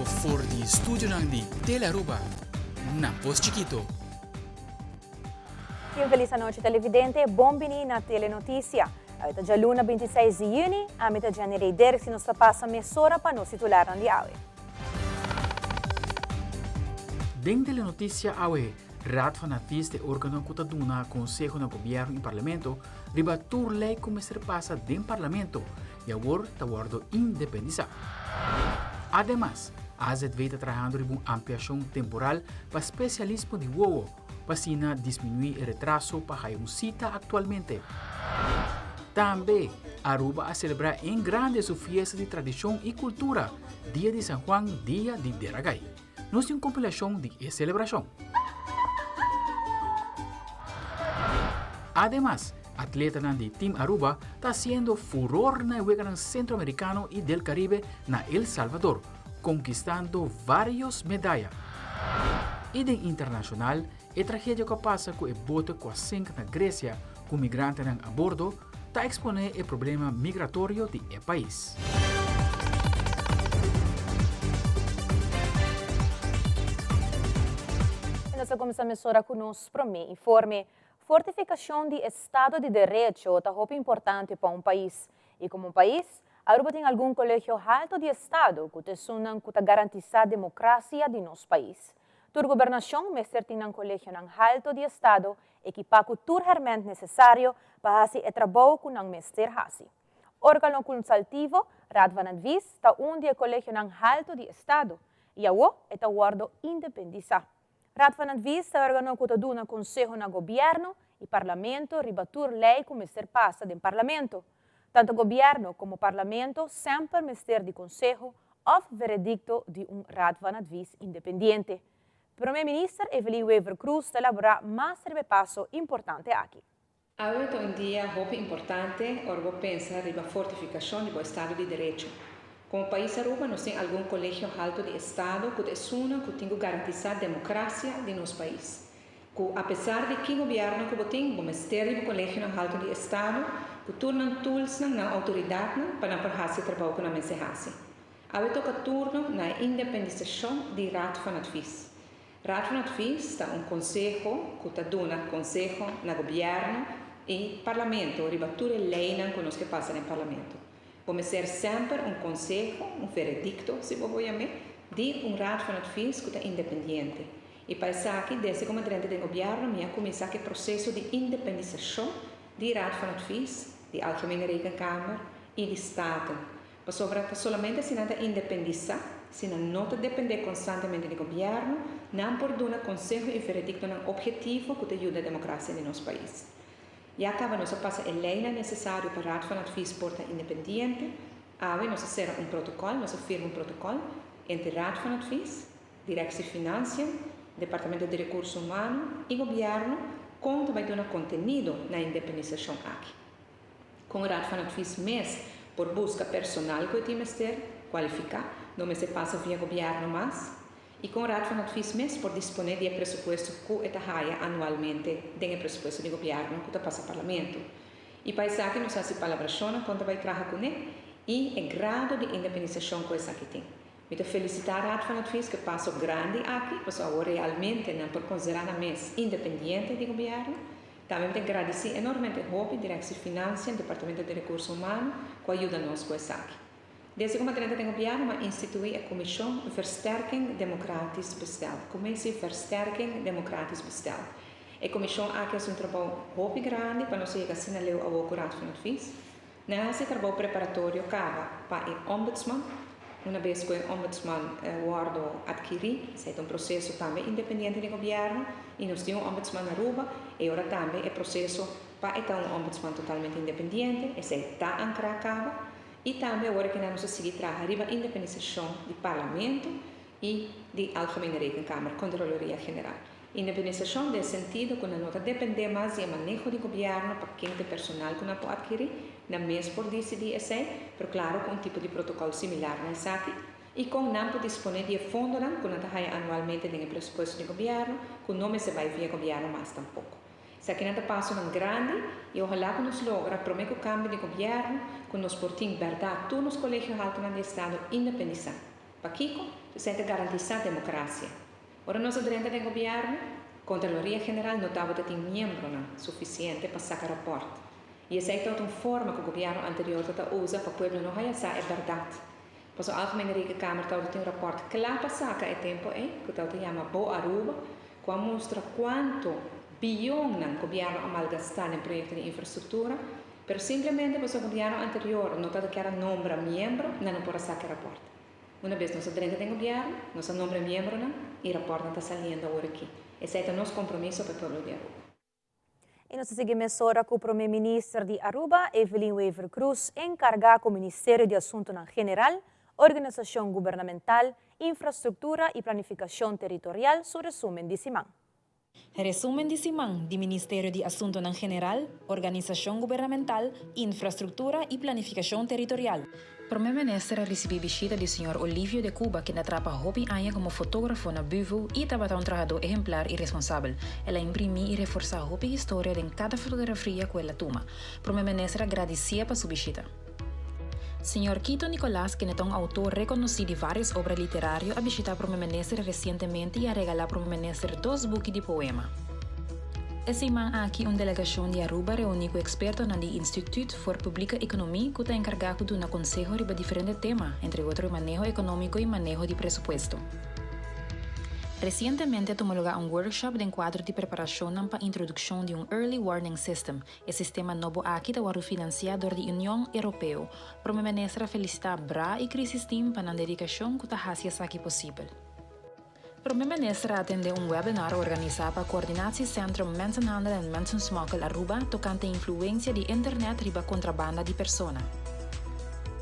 for di studio di Telearuba, na Post Chiquito. Feliz noite, televidente. Bombini na Telenotisia. Aita já luna 26 de junho, a meta de janeiro e se nos passa meia para nos titular de aue. Den Telenotisia aue, Raad van Advies de órgano que duna Consejo no Governo e Parlamento, riba tur lei como ser passa den Parlamento e agora está guardo independizado. Además, a AZV está trabalhando em uma ampliação temporal para especialismo de uovo, para diminuir o retraso para a cita atualmente. Também, Aruba a celebrar em grande sua festa de tradição e cultura, Dia de São Juan, Dia de Deragay. Nós temos uma compilação de celebração. Además, atleta de Team Aruba está sendo furor na Hueca Centro-Americano e del Caribe na El Salvador, conquistando várias medalhas. E de internacional, a tragédia que passa com o bote com a senca na Grécia, com migrantes a bordo, está expondo o problema migratório do país. Nós começamos a conosco para mim informe. Fortificação de Estado de Direito é importante para um país. E como país, Aruba tem algum colégio alto de Estado que garantiza a democracia de nosso país. A governação tem um colégio alto de Estado equipado com o necessário para fazer o trabalho que não mestre faz. Órgão consultivo, Raad van Advies, está de colégio alto de Estado e agora está guardo independizado. Raad van Advies é órgão que dá Conselho no Governo e Parlamento ribatur lei como ser passa do Parlamento. Tanto Governo como Parlamento sempre mestre de Conselho ou veredicto de Raad van Advies independente. Primeiro-Ministro Evelyn Wever Cruz elabora mais passo importante aqui. Hoje é dia muito importante, Aruba pensa na fortificação do Estado de Direito. Como país Aruba, nós temos algum colégio alto de Estado que tem que garantizar a democracia de nosso país. Que, apesar de que o governo que tem, o Ministério do Colégio Alto de Estado, que tornam tools na autoridade para fazer o trabalho que não se faz. Hoje toca turno na independização de Raad van Advies. Raad van Advies está conselho que dá conselho no governo e parlamento, ribattura lei que nos passa no parlamento. Vamos ser sempre conselho, veredicto, se vou chamar, de Raad van Advies que é independente. E para isso aqui, desde como dirigente do governo, me começar o processo de independização de Raad van Advies, de Algemene Rekenkamer e de Estado. Para somente se não independizar, se não depender constantemente do governo, não por dar conselho e veredicto um objetivo que ajuda a democracia de nosso país. E acaba nós passa a lei necessária para Raad van Advies porta independente, aí nós será protocolo, nós firma protocolo entre Raad van Advies, Direção de Finanças, Departamento de Recursos Humanos e Governo, com também dar conteúdo na independização aqui. Com o Raad van Advies mês, por busca personal que o time qualificar, não se passa via governo mais, e com o Raad van Advies mês, por disponer de presupuesto que é anualmente, do presupuesto do governo que passa ao parlamento. E para isso aqui, nós fazemos palabração, quando vai trabalhar com ele, e o grado de independização que essa aqui tem. Eu felicitar a Raad van Advies que passou grande aqui, pois agora realmente não por considerar a mês independente do governo. Também te agradecer enormemente a Direção de Finanças, Departamento de Recursos Humanos, que ajuda-nos com isso aqui. Desde como dirigente do governo, instituir a Comissão Versterking Democratisch Bestel. Commissie Versterking Democratisch Bestel. A comissão aqui é trabalho muito grande para nós chegar a ler a Raad van Advies. Nesse trabalho preparatório, acaba para o ombudsman. Uma vez que o ombudsman guardo adquirir, é processo também independente do governo, e nós temos um ombudsman na Aruba, e agora também é processo para ter ombudsman totalmente independente, e está ancrado, e também agora que nós seguir trabalhando a independização do parlamento e da Algemene Rekenkamer, Controladoria Geral. Independização no sentido que não depende mais do manejo do governo para quem tem personal que não pode adquirir, na mês por decidir esse, mas claro, com um tipo de protocolo similar nessa aqui, e com não pode disponer de fundo que não está anualmente no presupuesto do governo, que não se vai via governo mais tampouco. Se aqui não passa um grande, e ojalá que nos logra prometer o cambio de governo, que nos portem verdade todos os colégios altos do Estado independizar, Kiko, se garantizar democracia. Ora nós dentro do governo, Contraloria General notava que tem membro suficiente para sacar reporte. E essa é toda uma forma que o governo anterior usa para o povo não realizar é verdade. Mas a Algemene Rekenkamer tem um reporte claro para sacar é tempo que se chama Boa Aruba, que mostra quanto bilhão o governo a malgastar em projetos de infraestrutura, mas simplesmente o governo anterior não quer nombrar membro, não pode sacar reporte. Uma vez nós dentro do governo, nós nombra membro e o reporte está saindo agora aqui. Esse é o nosso compromisso para o povo de Aruba. E nós seguimos agora com o primeiro-ministro de Aruba, Evelyn Weaver Cruz, encarregado com o Ministério de Assuntos General, Organização Governamental, Infraestrutura e Planificação Territorial, seu resumo de Simão. Resumen de Simão, do Ministério de Assuntos General, Organização Governamental, Infraestrutura e Planificação Territorial. O primeiro-ministro recebeu visita do Sr. Olívio de Cuba, que atrapa Hopi Anya como fotógrafo na Buvo e estava um trabalhador exemplar e responsável. Ela imprimiu e reforçou a Hopi história em cada fotografia que ela toma. O primeiro-ministro agradecia por sua visita. Sr. Quito Nicolás, que é um autor reconhecido de várias obras literárias, a visitar o primeiro-ministro recentemente e a regalar ao primeiro-ministro 2 buques de poema. Essa semana aqui uma delegação de Aruba reuniu com expertos no Instituto for Publica Economia, que está encarregado de um conselho sobre diferentes temas, entre outros manejo econômico e manejo de presupuesto. Recentemente tomou lugar um workshop de quadro de preparação para a introdução de um Early Warning System, o sistema novo aqui da financiado da União Europeia. O primeiro-ministro felicita Bra e Crisis Team para a dedicação que está fazendo aqui possível. O primeiro-ministro atendeu um webinar organizado para o Coördinatiecentrum Mensenhandel en Mensensmokkel Aruba, tocante a influência de internet riba contrabanda de pessoas.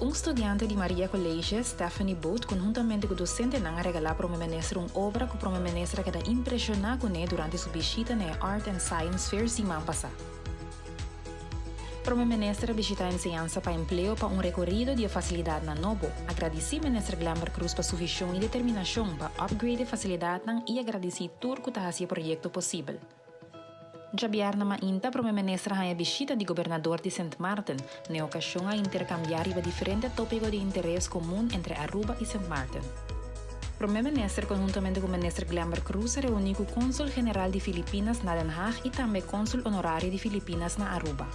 Um estudante de Maria College, Stephanie Boot, conjuntamente com o docente, regalou ao primeiro-ministro uma obra que o primeiro-ministro queda impressionado com ele durante sua visita na Art and Science Fair semana passada. O primeiro-ministro visitou a enseñança para emprego para um recorrido de facilidade na Nobo. Agradeci ao ministro Glamber Cruz por sua visão e determinação para upgrade a facilidade e agradeci tudo que está fazendo o projeto possível. Javier Namainta, primeiro-ministro, a visita do governador de St. Martin, na ocasião a intercambiar diferentes tópicos de interesse comum entre Aruba e St. Martin. O primeiro-ministro, conjuntamente com o ministro Glamber Cruz, reuniu com o cônsul-general de Filipinas na Den Haag e também o cônsul honorário de Filipinas na Aruba.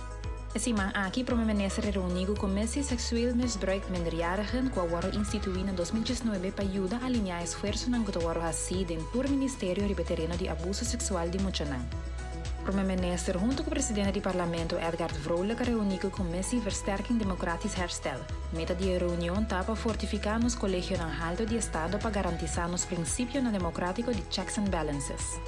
Essa semana aqui, o primeiro-ministro reuniu com a Comissão Sexual Misbruik Minderjarigen, que foi instituída em 2019 para ajudar a alinhar esforços que foram feitos por Ministério de Terreno de Abuso Sexual de Mochanan. O primeiro-ministro, junto com o presidente do Parlamento, Edgar Vrolijk, reuniu com a Comissão Versterking Democratisch Herstel. A meta da reunião está para fortificar nos colégios alto de Estado para garantir nos princípios democráticos de checks and balances.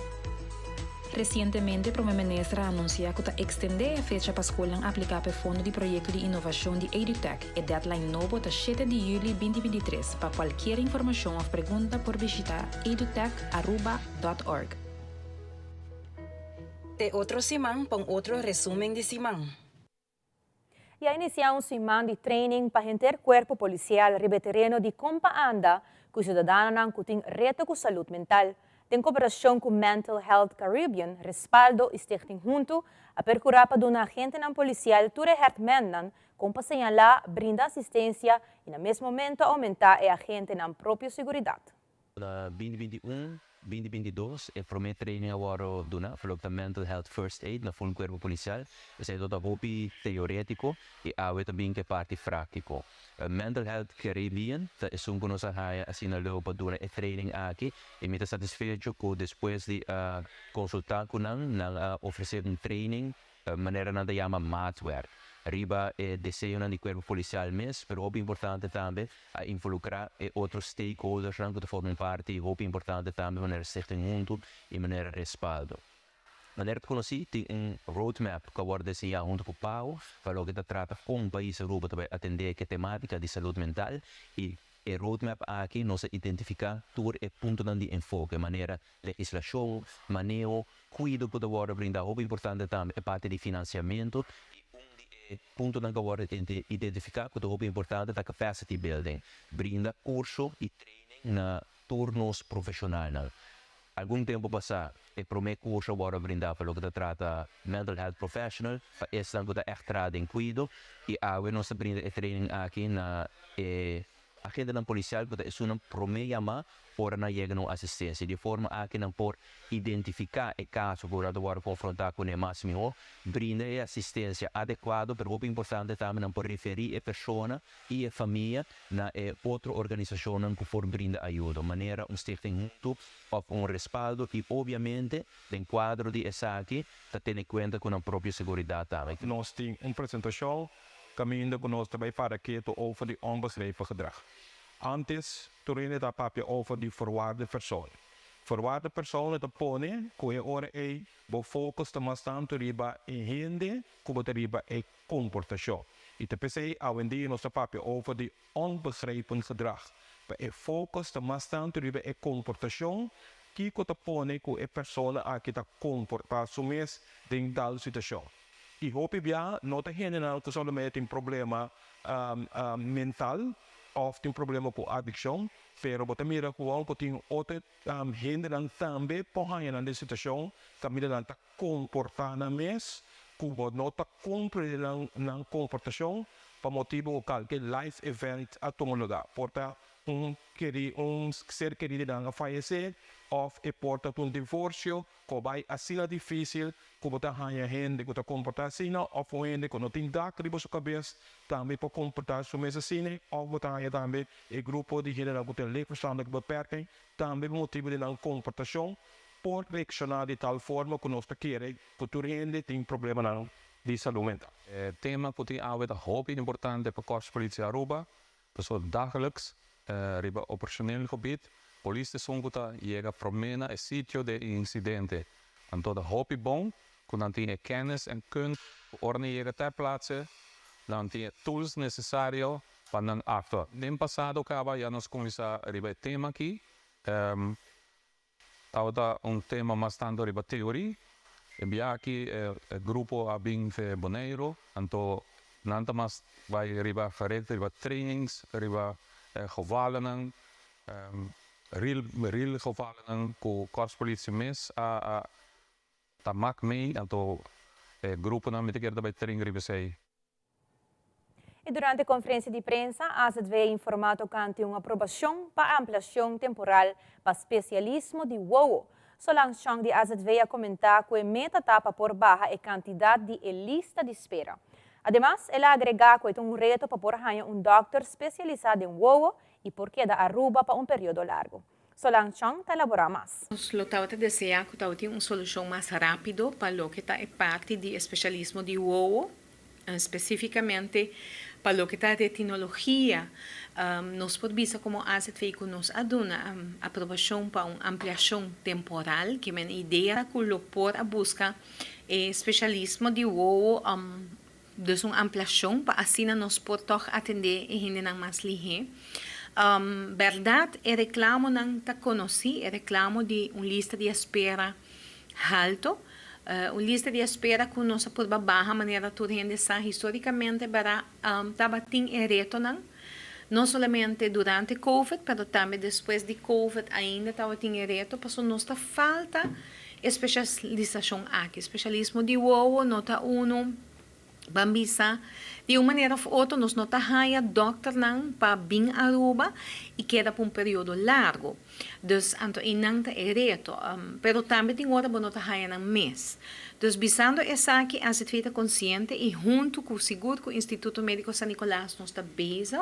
Recentemente, o primeiro-ministro anunciou que está estender a fecha para a escola aplicar para o Fundo de Projeto de Inovação de EduTech. A deadline novo está 7 de julho de 2023. Para qualquer informação ou pergunta, por visitar edutech.aruba.org. De outro semana para outro resumo de semana. E a iniciar semana de training para o corpo policial ribetereno de Compa Anda, que os cidadãos que têm reto com saúde mental. Em cooperação com Mental Health Caribbean, respaldo e Stichting Junto, a percurar para uma agente policial Ture Hertmendan, com para señalar, brinda assistência e, no mesmo momento, aumentar a agente na própria segurança. Na 2021, 2022, e promete training agora duna para mental health first aid na full corpo policial. Esse é todo hobby teórico e há também que parte prático. Mental Health Caribbean, é um que nós assinalou para dura training aqui e me está satisfeito que depois de consultar com nós, oferecer training maneira nada chama matware. Riba é desenho de corpo policial mesmo, mas é importante também a involucrar outros stakeholders que formam parte, é importante também maneira certo e maneira respaldo. Maneira que conheci, tem roadmap que vai desenhar junto com o PAO, para o que trata com o país Aruba para atender a temática de saúde mental e o roadmap aqui nós identificar todo o ponto de enfoque, maneira legislação, manejo, cuidado que vai brindar, é importante também a parte de financiamento. Ponto que agora identificar que é importante a capacity building, brinda curso e training na turnos profissionais. Algum tempo passado, o primeiro curso agora brindar para o que trata mental health professional, para esse que está extra em cuidado e agora nós brinda training aqui na agente ng policial que é uma promeyama para na chegar na assistência de forma a que não por identificar o caso por agora confrontar com o máximo brinda a assistência adequada pero é importante também não por referir a pessoa e a família na outra organização que for brinda ajuda maneira stichting junto ou respaldo e obviamente em quadro de essa aqui está tendo conta com a própria segurança também. Nós temos uma apresentação caminhando com nós também para que het over die onbeschreven gedrag. Antes, toen het papje over die verwaarde persoon. Verwaarde persoon het pone, koe ora e, bo focus te mastan to riba in hinde, kubo te riba e comportatie. Ite pc, awendi nos papje over die onbegrepen gedrag. Ba e focus te mastan to riba e comportatie, kiko te pone ko e persoon a kita comporta sumes ding tal situatie. E hoop ik ja, not a general que solamente um problema mental of tem problema com adicção, pero bota mira com que tem outra hindran também porra na situação, também não tá comportando mes, como não tá cumprindo na comportação, para motivo qualquer life event a tomar lugar, porta ser querido a falecer, of e porta divórcio, que vai assim difícil, como tá a gente que tá comportar assim, ou gente que não tem dar riba sua cabeça, também para comportar sua mesa assim, ou botar também o grupo de gente que tem leefverstandelijke beperking, também motivo de não comportação, por reaccionar de tal forma que nós queremos que tu gente tem problema de saúde mental. Tema que tem alweer hoop importante para Korps Politie Aruba, so dagelijks riba operationeel gebied, politie songuta llega promena e sitio de incidente. En tot de hoop bom, dan tem kennis en kunst, orde llega ter plaatse, dan tem tools necessário para dan actuar. No passado acaba já nos começar riba tema aqui, tauta tema bastante riba teoria. E aqui o grupo a bem de Bonaire, então nanta mas vai riba gericht riba trainings, riba gevallen, real gevallen com korpspolitie mes a tamak mee, então grupo na met keer daarbij training riba sei. E durante a conferência de prensa, a AZV informado que uma aprovação para ampliação temporal para especialismo de WOWO. Solange Chang de AZV a comentar que a meta etapa por baja a quantidade de lista de espera. Además, ela agrega que é reto para por doctor especializado em WOWO e por que da Aruba para período largo. Solange Chang te elabora mais. Lo que deseja que tenha uma solução mais rápida para o que é parte de especialismo de WOWO, especificamente para o que é de tecnologia. Nós podemos como AZV que nos aduna aprovação para uma ampliação temporal, que é uma ideia que o por a busca especialismo de WOWO, dus uma ampliação para assim nós podemos atender e ainda mais lige. Verdade, é reclamo não tá conheci, é reclamo de uma lista de espera alto. Uma lista de espera que nós podemos barra maneira tudo ainda está historicamente para tabatim e reto não somente durante COVID, mas também depois de COVID ainda tabatim e reto, porque nós tá falta especialização aqui, especialismo de WOWO, nota uno bambisa de uma maneira ou outra nós não haya doctor não para bem Aruba e queda por período largo. Dus anto inanta é reto, pero também tem outra não haya nang mês. Dus bisando essa aqui a se feita consciente e junto com o seguro com o Instituto Médico San Nicolás nós está bezig,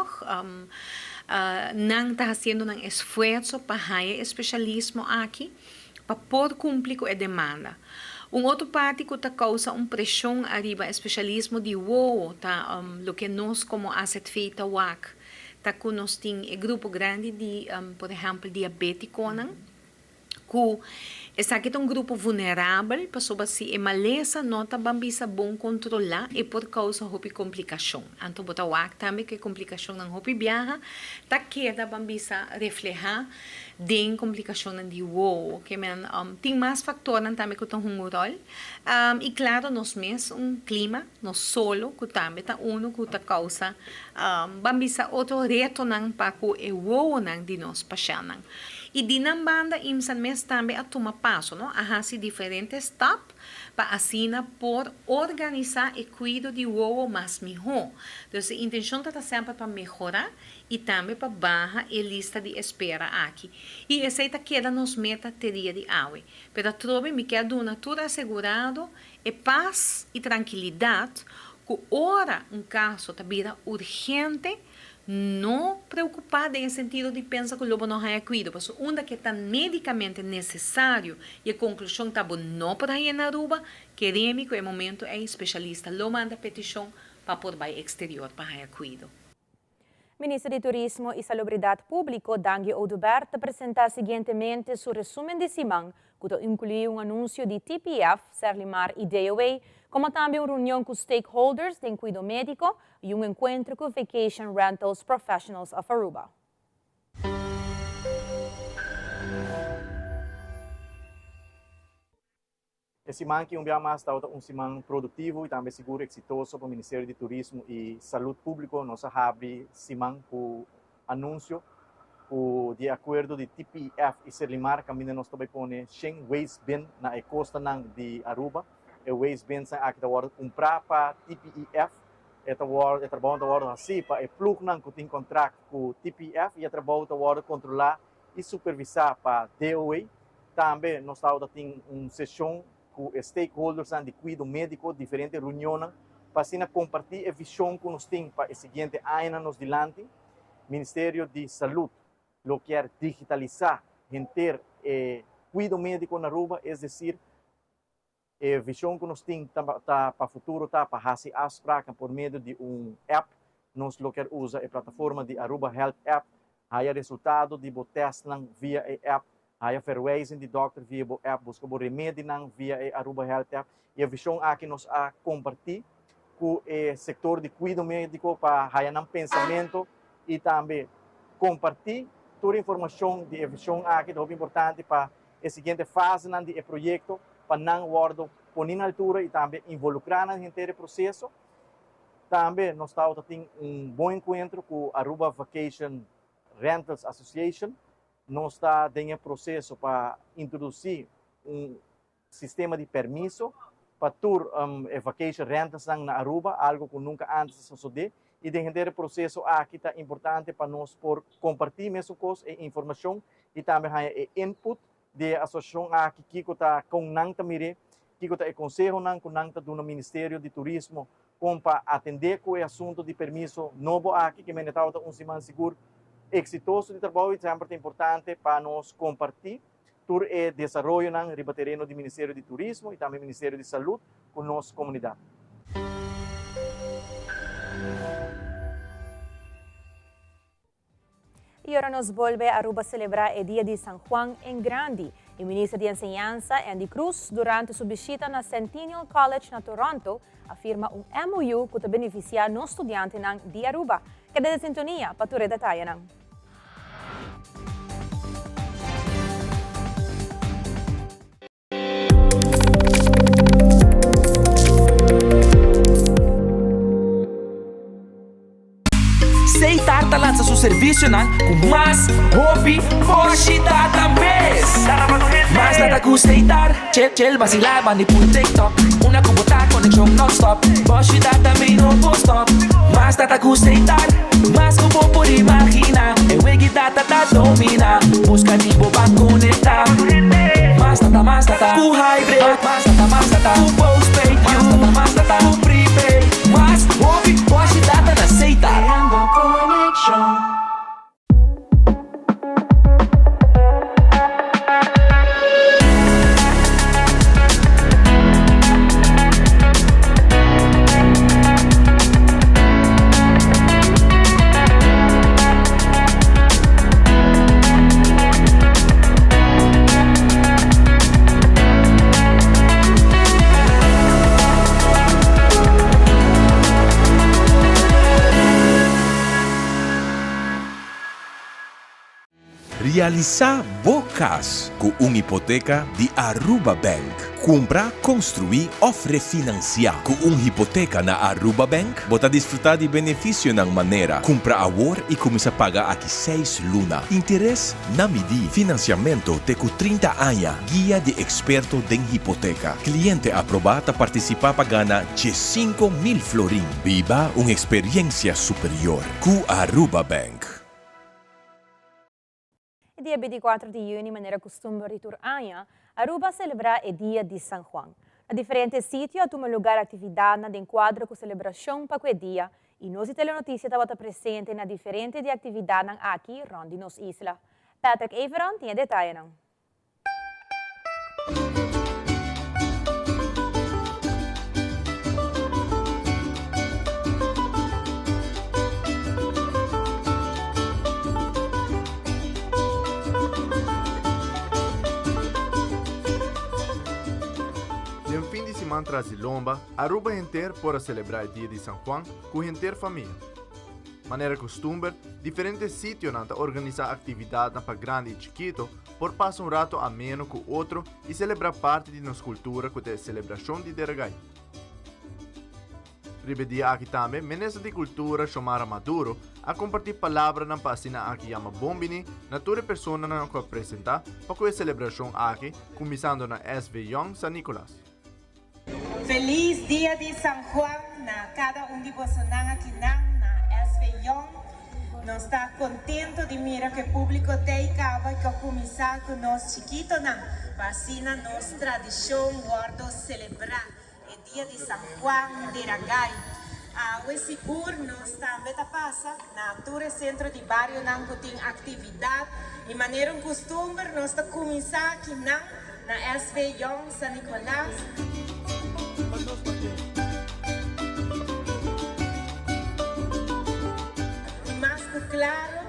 não está fazendo um esforço para haya especialismo aqui para por cumprir com a demanda. Outro parte que causa pressão arriba especialismo de WOWO, o que nós como AZV Tawak, que nós temos um grupo grande de, por exemplo, diabético, que esse aqui é um grupo vulnerável, para se a maleza não está bom controlar e por causa de complicação. Então, o Tawak também que complicação não é viaja, tá queda bambisa reflejar de complicação de WOWO, que tem mais fatores também que estão um rol. E claro, nós mesmos, clima, nós solo, que também está que causa, bambisa outro reto para que o WOWO de nós passam. E de banda, imsan mes também a tomar passo, não? A diferentes stop, para assina por organizar e cuidar de o mais melhor. Então, a intenção está sempre para melhorar e também para baixar a lista de espera aqui. E essa queda nos meta teria de água. Pero trobe me quer dar tudo assegurado e paz e tranquilidade que ora caso está vida urgente, não preocupado em sentido de pensar que o lobo não é cuidado, porque onde que está medicamente necessário e a conclusão está não por aí na Aruba, queremos que o momento é especialista, lo manda petição para por vai exterior para aí cuidado. Ministro de Turismo e Salubridade Público, Dangue Oduberto, apresenta recentemente seu resumo de semana, que inclui anúncio de TPF, Serlimar e DOA, como também uma reunião com stakeholders de cuidado médico e encontro com Vacation Rentals Professionals of Aruba. Esse semana que mais está semana produtivo e também seguro exitoso para o Ministério de Turismo e Saúde Pública. Nós abrimos semana com anúncio de acordo de TPF e Serlimar, que nós também põe 100 waste bin na costa de Aruba. E waste bin são aqui comprar para TPF, é trabalho assim para plug nang que tem contrato com TPF e trabalho controlar e supervisar para DOA. Também nós temos uma sessão com stakeholders de cuidado médico, diferentes reuniões, para assim compartilhar a visão que nós temos para o seguinte ano nos dilante. Ministério de Saúde lo quer digitalizar, gente cuidado médico na Aruba, é decir, a visão que nós temos para o futuro, para fazer as práticas por meio de app, nós lo quer usar a plataforma de Aruba Health App, aí resultado de teste via a app, aí a verwijzing de doctor via a app, busca o remédio via a Aruba Health App, e a visão aqui nós a compartilhar com o setor de cuidado médico para ganhar pensamento e também compartilhar toda a informação de visão aqui, é importante para a seguinte fase do projeto, para não guardar por na altura e também involucrar no inteiro processo. Também nós temos bom encontro com a Aruba Vacation Rentals Association. Nós estamos em processo para introduzir sistema de permisso para tour vacation rentals na Aruba, algo que nunca antes sucedeu. E de inteiro processo aqui está importante para nós por compartilhar mesmo coisas e informação e também input de associação aqui que está com nang tamire, que está o conselho nang com nang do Ministério de Turismo como para atender com o assunto de permisso novo aqui que menetau semana seguro exitoso de trabalho e sempre importante para nós compartilhar todo o desenvolvimento nang ribaterreno do Ministério de Turismo e também Ministério de Saúde com nossa comunidade. E agora nos volve a Aruba celebrar o Dia de San Juan em grande. O ministro de Enseñanza, Andy Cruz, durante sua visita na Centennial College na Toronto, afirma MOU que beneficia os estudantes de Aruba. Queda de sintonia para todos os detalhes. Seitar lança seu serviço com mais hobby, hoje data mês. Mas nada custa Seitar, chel vacilar, mani por TikTok. Una cubota conexão non-stop, hoje data me no stop. Mas nada custa Seitar, mas como por imaginar. Eu que data domina, busca tipo para conectar. Mas nada, o hybrid, mas nada, o postpaid, mas nada, o prepaid. Mas hobby, hoje data na Seitar. Realizar bocas com uma hipoteca de Aruba Bank. Compra, construir ou refinanciar. Com hipoteca na Aruba Bank, bota desfrutar de benefício na maneira. Compra agora e começa a pagar aqui 6 luna. Interesse na medi. Financiamento te com 30 anos. Guia de experto de hipoteca. Cliente aprovado participar para ganhar de 5.000 florin. Viva uma experiência superior. Com Aruba Bank. Dia 24 de junho, maneira costume de Turania, Aruba celebra o Dia de San Juan. Na diferentes sítios, toma lugar atividade de enquadro com celebração para o dia e nós telenotícia estava presente na diferentes atividades aqui, onde nos isla. Patrick Everon tem detalhes. Mantra Zilomba, Aruba inteiro para celebrar o dia de San Juan com inteira família. Maneira costume, diferentes sítios não organizar atividades para grande e chiquito por passar rato ameno com outro e celebrar parte de nossa cultura com a celebração de Deragay. Ribedia aqui também, Ministro de Cultura Xiomara Maduro a compartilhar palavras na página aqui chama Bombini, na tua pessoa não que apresentar para a celebração aqui, começando na SV Young San Nicolás. Feliz Dia de San Juan na cada de vocês aqui na SV Young. Nós está contento de mirar que o público tem acaba que começar com nós chiquito na vacina nossa tradição guardo celebrar o Dia de San Juan de Ragay. O seguro nós também passa na altura centro de bairro não tem atividade e maneira costume nós está começar aqui na SV Young San Nicolás. Mas claro,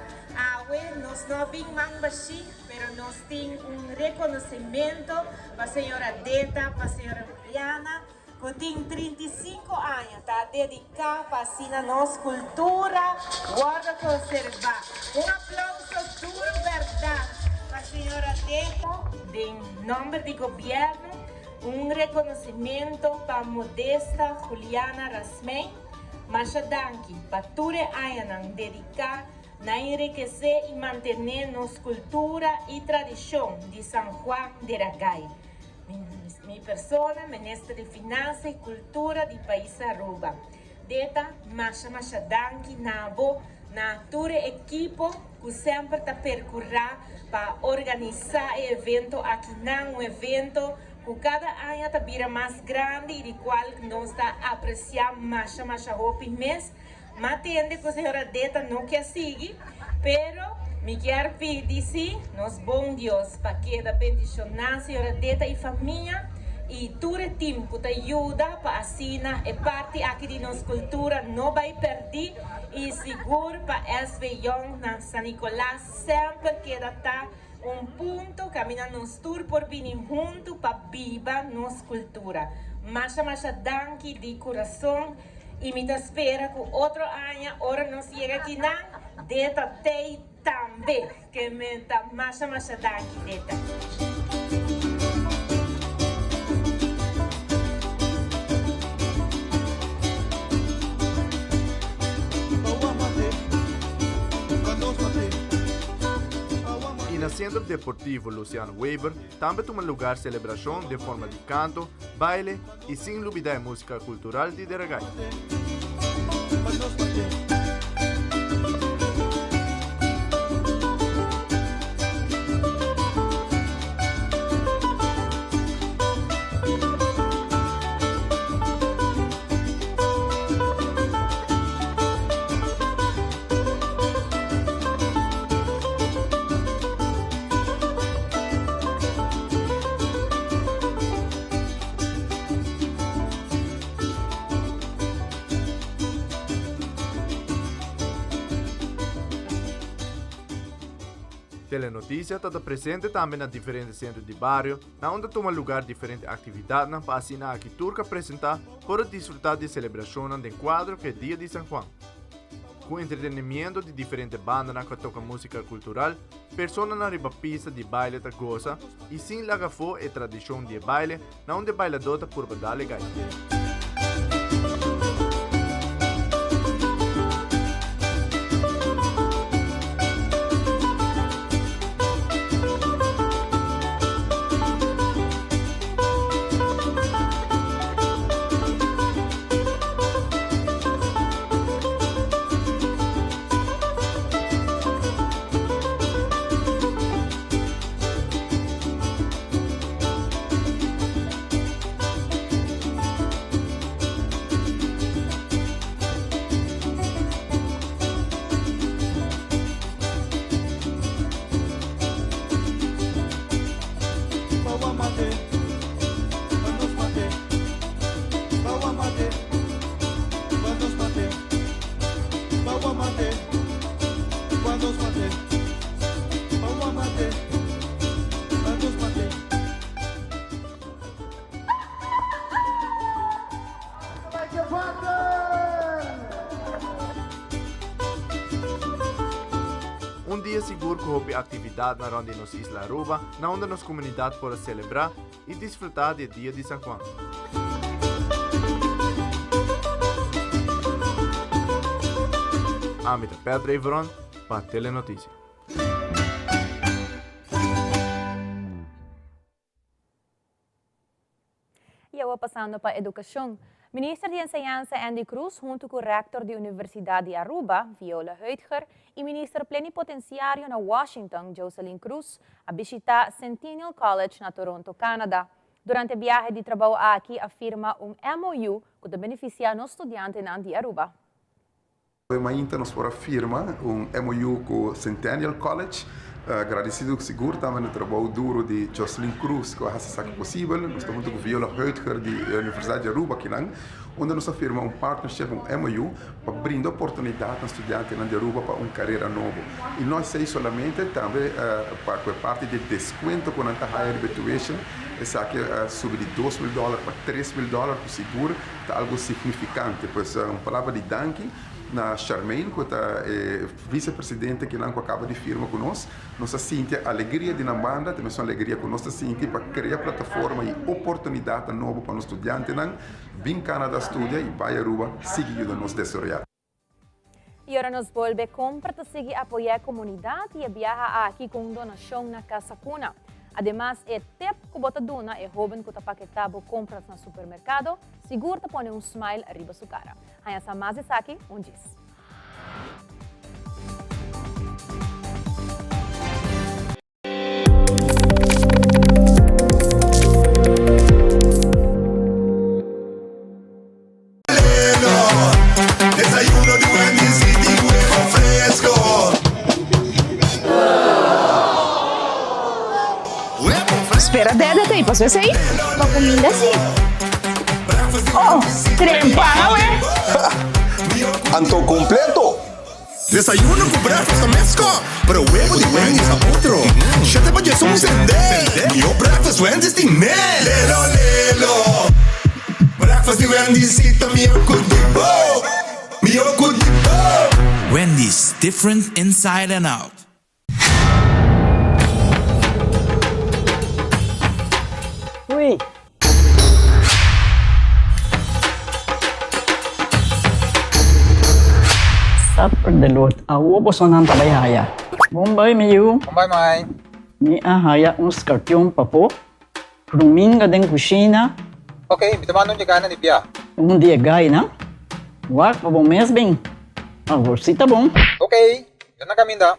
nós não vimos baixi, mas nós temos reconhecimento para a senhora Deta, para a senhora Juliana, que tem 35 anos, está dedicada para a nossa cultura, guarda conservar. Aplauso duro, verdade, para a senhora Deta, em nome do governo. Reconhecimento para a modesta Juliana Rasmei, Machadanki, para tudo que dedicar a enriquecer e manter nossa cultura e tradição de San Juan de Ragay. Minha pessoa, Ministra de Finanças e Cultura do país Aruba. Deta, Machadanki, na tua equipe que sempre está percorrendo para organizar o evento aqui, um evento que cada ano está vira mais grande e de qual nós está apreciando mais hopi mês. Mas entende que a senhora Deta não quer seguir, pero me quero pedir sim, nós bom Deus, para que da bendicionar a senhora Deta e família e todo o time que ajuda para assinar é parte aqui de nossa cultura, não vai perder e seguro para SV Young na San Nicolás sempre queda tá ponto caminhando nos tour por vir junto para viva nossa cultura. Masha danke de coração e me espera que outro ano, ora nós chega aqui na Deta tem também que me dá masha danke Deta. No Centro Deportivo Luciano Weber também toma lugar celebração de forma de canto, baile e sem dúvida música cultural de Deragay. Telenotícia está presente também na diferentes centros de bairro, na onde toma lugar diferentes atividades para assinar que Turca apresentar para desfrutar de celebração de enquadro que é Dia de San Juan. com entretenimento de diferentes bandas que tocam música cultural, pessoas na riba pista de baile da goza e sim lagafo é tradição de baile, na onde bailador da curva da legal. Dia seguro que houve atividade na ronda nos Isla Aruba, na onde nossa comunidade pode celebrar e desfrutar do dia de São Juan. Amita Pedro Ivron, para Telenotícia. E eu passando para a educação. Ministro de Enseñanza Andy Cruz, junto com o rector da Universidade de Aruba, Viola Huitger, e ministro plenipotenciário na Washington, Jocelyn Cruz, a visitar Centennial College na Toronto, Canadá. Durante a viagem de trabalho aqui, afirma MOU que beneficia os estudantes de Aruba. Ainda nós por afirma MOU com Centennial College. Agradecido que seguro também no trabalho duro de Jocelyn Cruz, que faz o possível. Nós estamos com Viola Huitger da Universidade de Aruba, onde nós afirma partnership, MOU, para brindar oportunidade aos estudantes de Aruba para uma carreira nova. E nós sei solamente também para parte de desconto com a higher tuition, essa aqui sube de $2,000 para $3,000 por seguro, é algo significante. Pois uma palavra de danke na Charmaine, que é vice-presidente que acaba de firma conosco. Nós sentimos a alegria de na banda, temos uma alegria que nós sentimos para criar plataforma e oportunidade nova para os estudantes. Vim Canadá estudia e vai Aruba, seguindo nos desarrollar. E agora nos volve compra para seguir apoiar a comunidade e viajar aqui com donação na Casa Cuna. Además, é tempo que bota duna é jovem que paquetava compras no supermercado, seguro pone smile arriba sua cara. Aí essa mais aqui, diz. Desayuno de Wendy's y de huevo fresco. Espera, Deda, tem para você aí? Uma comida assim. Oh, trempana, ué. Anto completo. Desayuno con breakfast mezco, pero huevo de Wendy's a otro. Ya te vayas a encender. Mio breakfast Wendy's de lelo, lelo. Breakfast de Wendy's y mio cudipo. Mio cudipo. Wendy's, different inside and out. Uy. Supper de Lord, awo po sonang tabayhaya. Bombay miyu. Bombay mai. Mi ahaya skarpyon pa po. Prumin ka din kusina. Okay, bitaman niya kana ni Pia. Dia gay na. Wak pa bong mesbing. Sita bong. Okay, yan na kami da.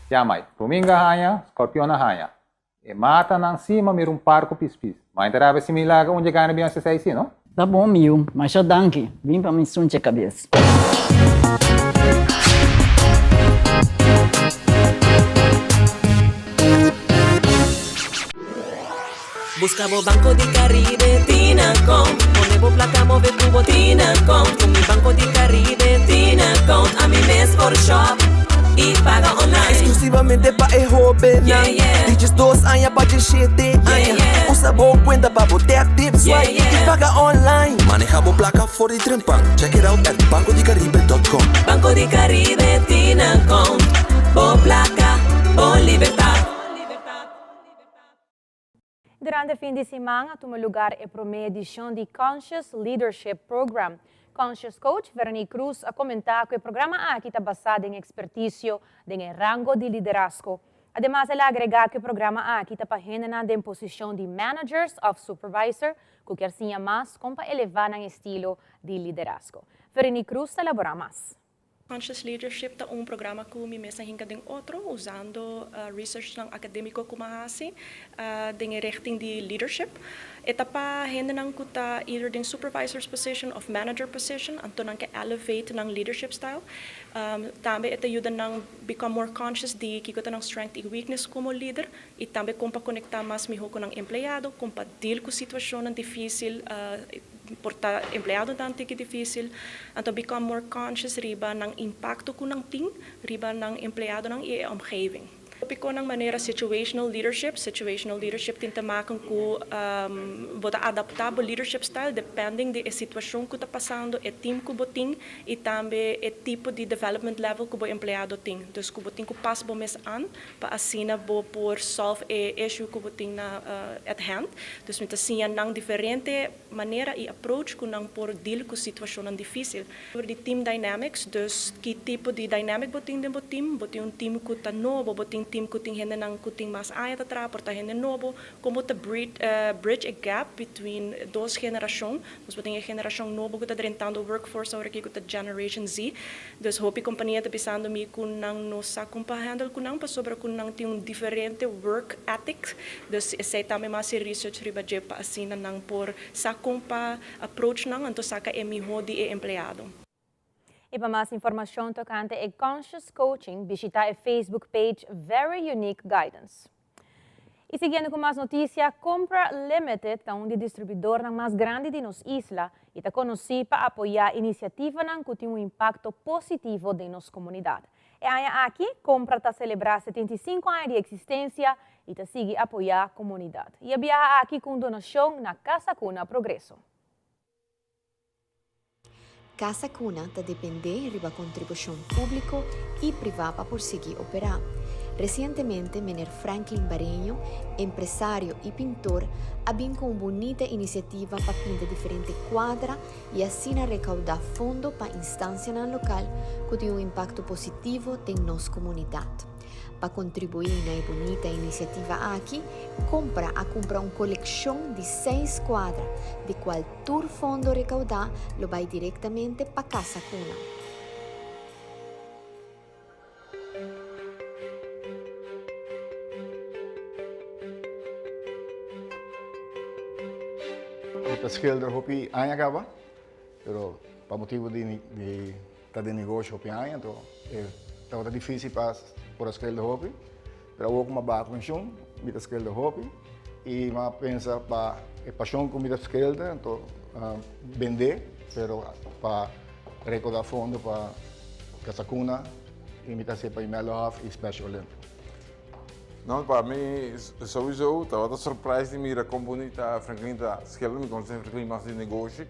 Yamay, Ruminga hanya, Scorpion na hanya. E mata ng cima mayroong parko pispis. Mainterava si Milaga onde gana biyan sa saisi, no? Tá bom, Mil, mas já danke. Vim para me sunte a cabeça. Buscamos Banco de Caribe, Tinacom. Ponemos placa, move tubo, Tinacom. Con mi Banco de Caribe, Tinacom. A mi mes por shop y paga online. Exclusivamente para el joven. Yeah, yeah. Dices 2 años para 7 años. Usa boa cuenta para botar tips. Y paga online. for the trempang. Check it out at bancodicaribe.com. Banco di Caribe tiene account. Bo placa, bo libertad. Durante o fim de semana, tomou lugar a primeira edição de Conscious Leadership Program. Conscious Coach Veronique Cruz a comentar que o programa aqui está baseado em expertise em rango de liderazgo. Además, ela agrega que o programa aqui está para em posição de managers of supervisor, que quer ser mais como para elevar no estilo de liderazgo. Veronique Cruz elabora mais. Conscious Leadership é programa que me mesa hinka ding outro usando research ng akademiko kumahasi ding richting di leadership. Etapa hende nang kuta either ding supervisor's position of manager position anto nang ke elevate ng leadership style. Tambe ita yuda nang become more conscious di kikuta ng strength and weakness como leader. E tambe kumpa konekta mas miho ko ng empleyado, kumpa deal ko sitwasyon ng difícil porta empleado tanto que difícil, então become more conscious riba ng impacto ko ng team, riba ng empleado ng omgeving. Topiko ng manera situational leadership tinta makang ko bota adaptable leadership style depending de sitwasyon ko ta pasando e team ko boting e tambe e tipo de development level ko bo empleado ting. Dus ko boting ko pas bo mes an pa asina bo por solve e issue ko boting na at hand. Dus mita siya ng diferente manera e approach ko nang por deal ko sitwasyon ng difícil. Over the team dynamics, dus ki tipo de dynamic boting den boting team ko ta novo boting team kuting hende nang kuting mas aya tatra porta hende novo como ta bridge a gap between dos generasyon dus boting generasyon novo ko ta drentando workforce ora ki ko ta generation Z dus hopi companhia ta pisando mi kun nang no sa kumpa handle kun nang pa sobra kun nang ting diferente work ethics dus sei tame mas research riba je pa asina nang por sa kumpa approach nang anto saka emiho di empleado. E para mais informação tocante a Conscious Coaching, visita a Facebook page Very Unique Guidance. E seguindo com mais notícias, Compra Limited é um distribuidor mais grande de nossa isla e está conhecido para apoiar iniciativas que têm impacto positivo na nossa comunidade. E aqui, Compra está celebrar 75 anos de existência e está seguindo apoiar a comunidade. E a aqui com donação na Casa Cuna Progresso. Casa Cuna ta depende riba contribuição público e privada por seguir operar. Recentemente, Mener Franklin Barenho, empresário e pintor, abriu com uma bonita iniciativa para pintar diferentes quadras e assim recaudar fundo para instâncias no local que tem impacto positivo em nossa comunidade. Para contribuir na bonita iniciativa aqui, compra uma coleção de 6 quadras, de qual todo fundo recaudado lo vai diretamente para Casa Cuna. Esta schilder hopi anya gaba, pero para motivo de negócio hopi anya, então estava difícil para por a schilder hopi, pero eu como baco com chão, mita schilder hopi, e ma pensa para a paixão com mita schilder, então vender, pero para recordar fundo para Casa Cuna, e mita se para Imelohof e Special Olympic. Não, para mim, sowieso, estava surprise de mira como bonita Franklin da Schilder, me conhece Franklin mais de negócio,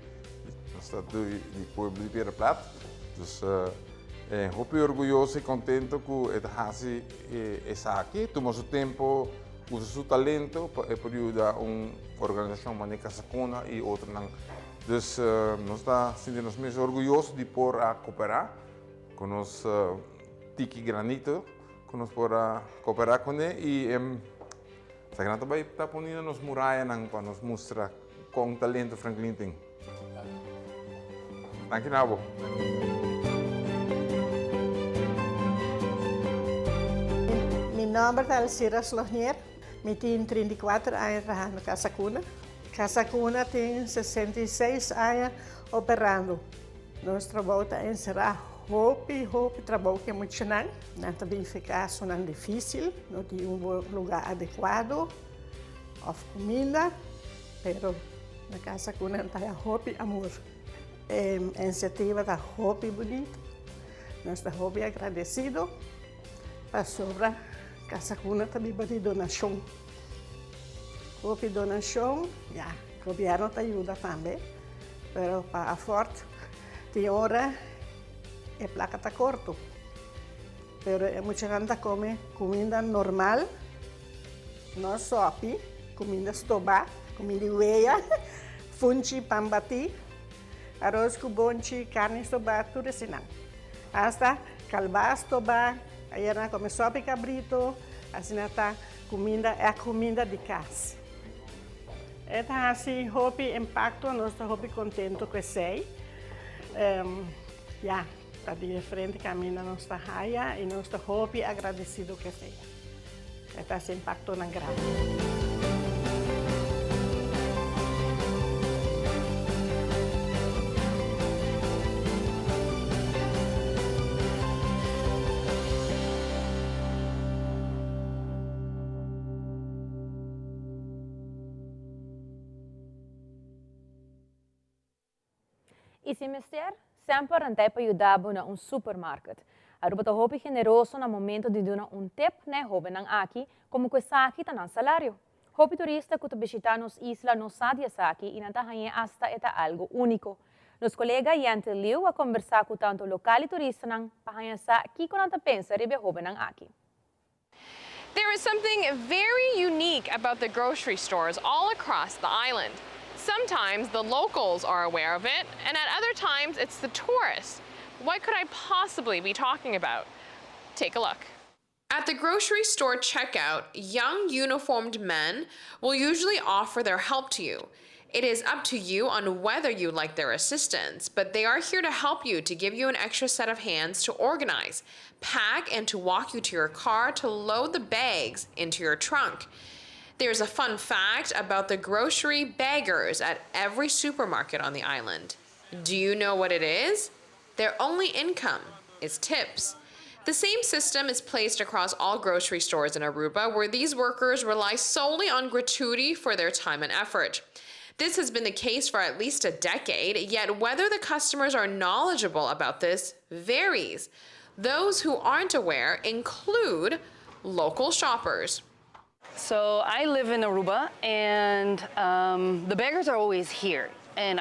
está de povo de Pera Plata, então hopi orgulhoso e contente com esta raça essa aqui, tomou seu tempo, usa seu talento para ajudar uma organização como Casa Cuna e outra não. Então, nós estamos sentindo mesmo orgulhosos de por a cooperar com os Tiki Granito, que nós podemos cooperar com ele e a gente também está ponindo nos muralhas para nos mostrar com talento Franklin tem. Danke Nabo. Meu nome é Alcira Slonier, eu tenho 34 anos na Casa Cuna. Casa Cuna tem 66 anos operando. Nós trabalhamos em encerrar hopi trabalho que é muito grande, não também ficar sonando difícil, não tem lugar adequado, of comida, pero na Casa Cuna tem hopi amor. A iniciativa da hopi bonita, nós da hopi agradecido, para sobra Casa Cuna também bate donação. Hopi donação, o governo te ajuda também, pero para afford, tem hora é placa tá corto. Pero muita gente come comida normal, não sopi, comida stobá, comida ueia, funchi pambati, arroz com bonchi, carne stobá, tudo assim não. Hasta calbas stobá, aí ela come sopa cabrito, assim tá comida é a comida de casa. Eta assim hobby impacto, nós estamos hobby contento com sei. Ja, tá de frente caminho nossa raia e nosso hobby agradecido que sei. Eta esse impacto na grande. E se mister, sempre andai para ajudar na supermarket. Aruba ta hopi generoso na momento de dar tip ne hobi nang aqui, como que saki tanang salário. Hopi turista que visita nos isla no sadia saki e nanta hanha hasta eta algo único. Nos colega Yante Liu a conversar com tanto local e turista nang pahanha sa que nanta pensa ribe hobi nang aqui. There is something very unique about the grocery stores all across the island. Sometimes the locals are aware of it, and at other times it's the tourists. What could I possibly be talking about? Take a look. At the grocery store checkout, young uniformed men will usually offer their help to you. It is up to you on whether you like their assistance, but they are here to help you, to give you an extra set of hands to organize, pack, and to walk you to your car to load the bags into your trunk. There's a fun fact about the grocery baggers at every supermarket on the island. Do you know what it is? Their only income is tips. The same system is placed across all grocery stores in Aruba, where these workers rely solely on gratuity for their time and effort. This has been the case for at least a decade, yet whether the customers are knowledgeable about this varies. Those who aren't aware include local shoppers. So I live in Aruba, and the beggars are always here. And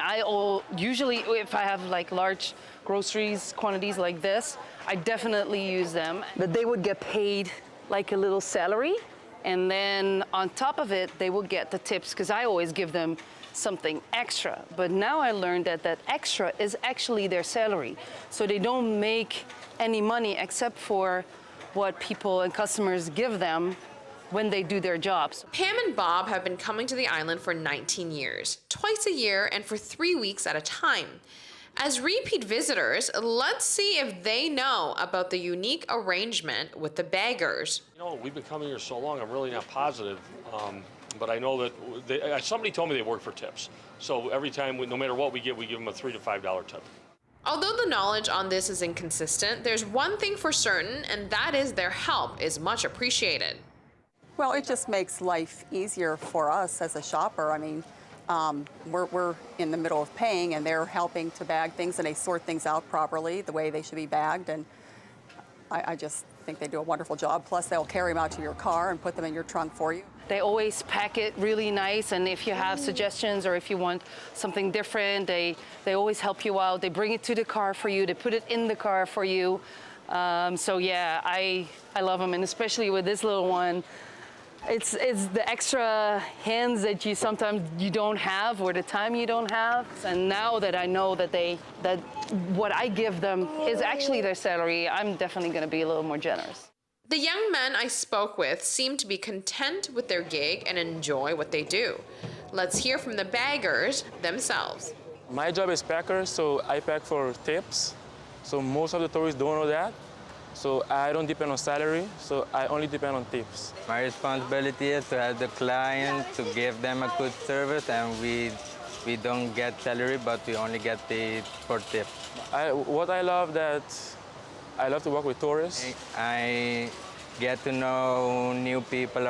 usually, if I have like large groceries quantities like this, I definitely use them. But they would get paid like a little salary, and then on top of it, they will get the tips because I always give them something extra. But now I learned that that extra is actually their salary, so they don't make any money except for what people and customers give them when they do their jobs. Pam and Bob have been coming to the island for 19 years, twice a year and for 3 weeks at a time. As repeat visitors, let's see if they know about the unique arrangement with the baggers. You know, we've been coming here so long, I'm really not positive, but I know that somebody told me they work for tips. So every time, no matter what we give them a $3 to $5 tip. Although the knowledge on this is inconsistent, there's one thing for certain, and that is their help is much appreciated. Well, it just makes life easier for us as a shopper. I mean, we're in the middle of paying, and they're helping to bag things, and they sort things out properly the way they should be bagged. And I just think they do a wonderful job. Plus, they'll carry them out to your car and put them in your trunk for you. They always pack it really nice, and if you have suggestions or if you want something different, they always help you out. They bring it to the car for you. They put it in the car for you. So yeah, I love them, and especially with this little one. It's the extra hands that you sometimes don't have, or the time you don't have. And now that I know that what I give them is actually their salary, I'm definitely going to be a little more generous. The young men I spoke with seem to be content with their gig and enjoy what they do. Let's hear from the baggers themselves. My job is packer, so I pack for tips. So most of the tourists don't know that. So I don't depend on salary, so I only depend on tips. My responsibility is to help the client, to give them a good service, and we don't get salary, but we only get paid for tips. What I love to work with tourists. I get to know new people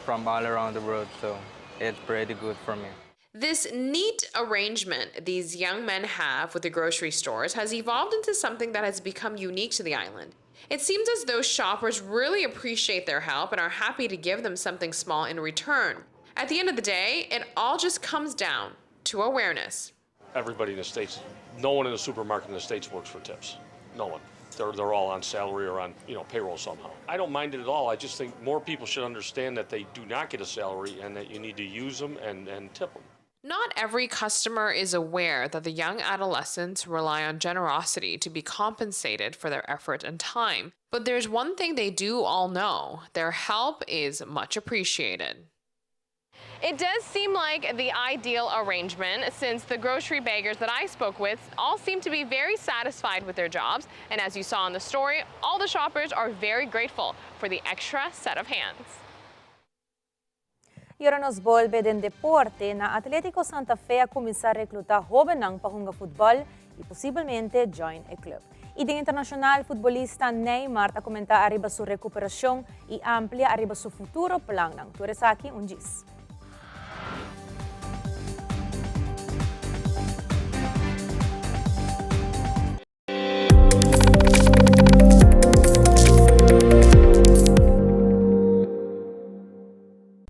from all around the world, so it's pretty good for me. This neat arrangement these young men have with the grocery stores has evolved into something that has become unique to the island. It seems as though shoppers really appreciate their help and are happy to give them something small in return. At the end of the day, it all just comes down to awareness. everybody in the States, no one in the supermarket in the States works for tips. No one. They're all on salary or on payroll somehow. I don't mind it at all. I just think more people should understand that they do not get a salary and that you need to use them and tip them. Not every customer is aware that the young adolescents rely on generosity to be compensated for their effort and time. But there's one thing they do all know: their help is much appreciated. It does seem like the ideal arrangement, since the grocery baggers that I spoke with all seem to be very satisfied with their jobs. And as you saw in the story, all the shoppers are very grateful for the extra set of hands. E ora nos volve den deporte na Atlético Santa Fe a começar a reclutar jovens ng pahunga futebol e possivelmente join a club. E din internacional futbolista Neymar a comentar arriba su recuperação e amplia arriba su futuro plan ng Turesaki Ungis.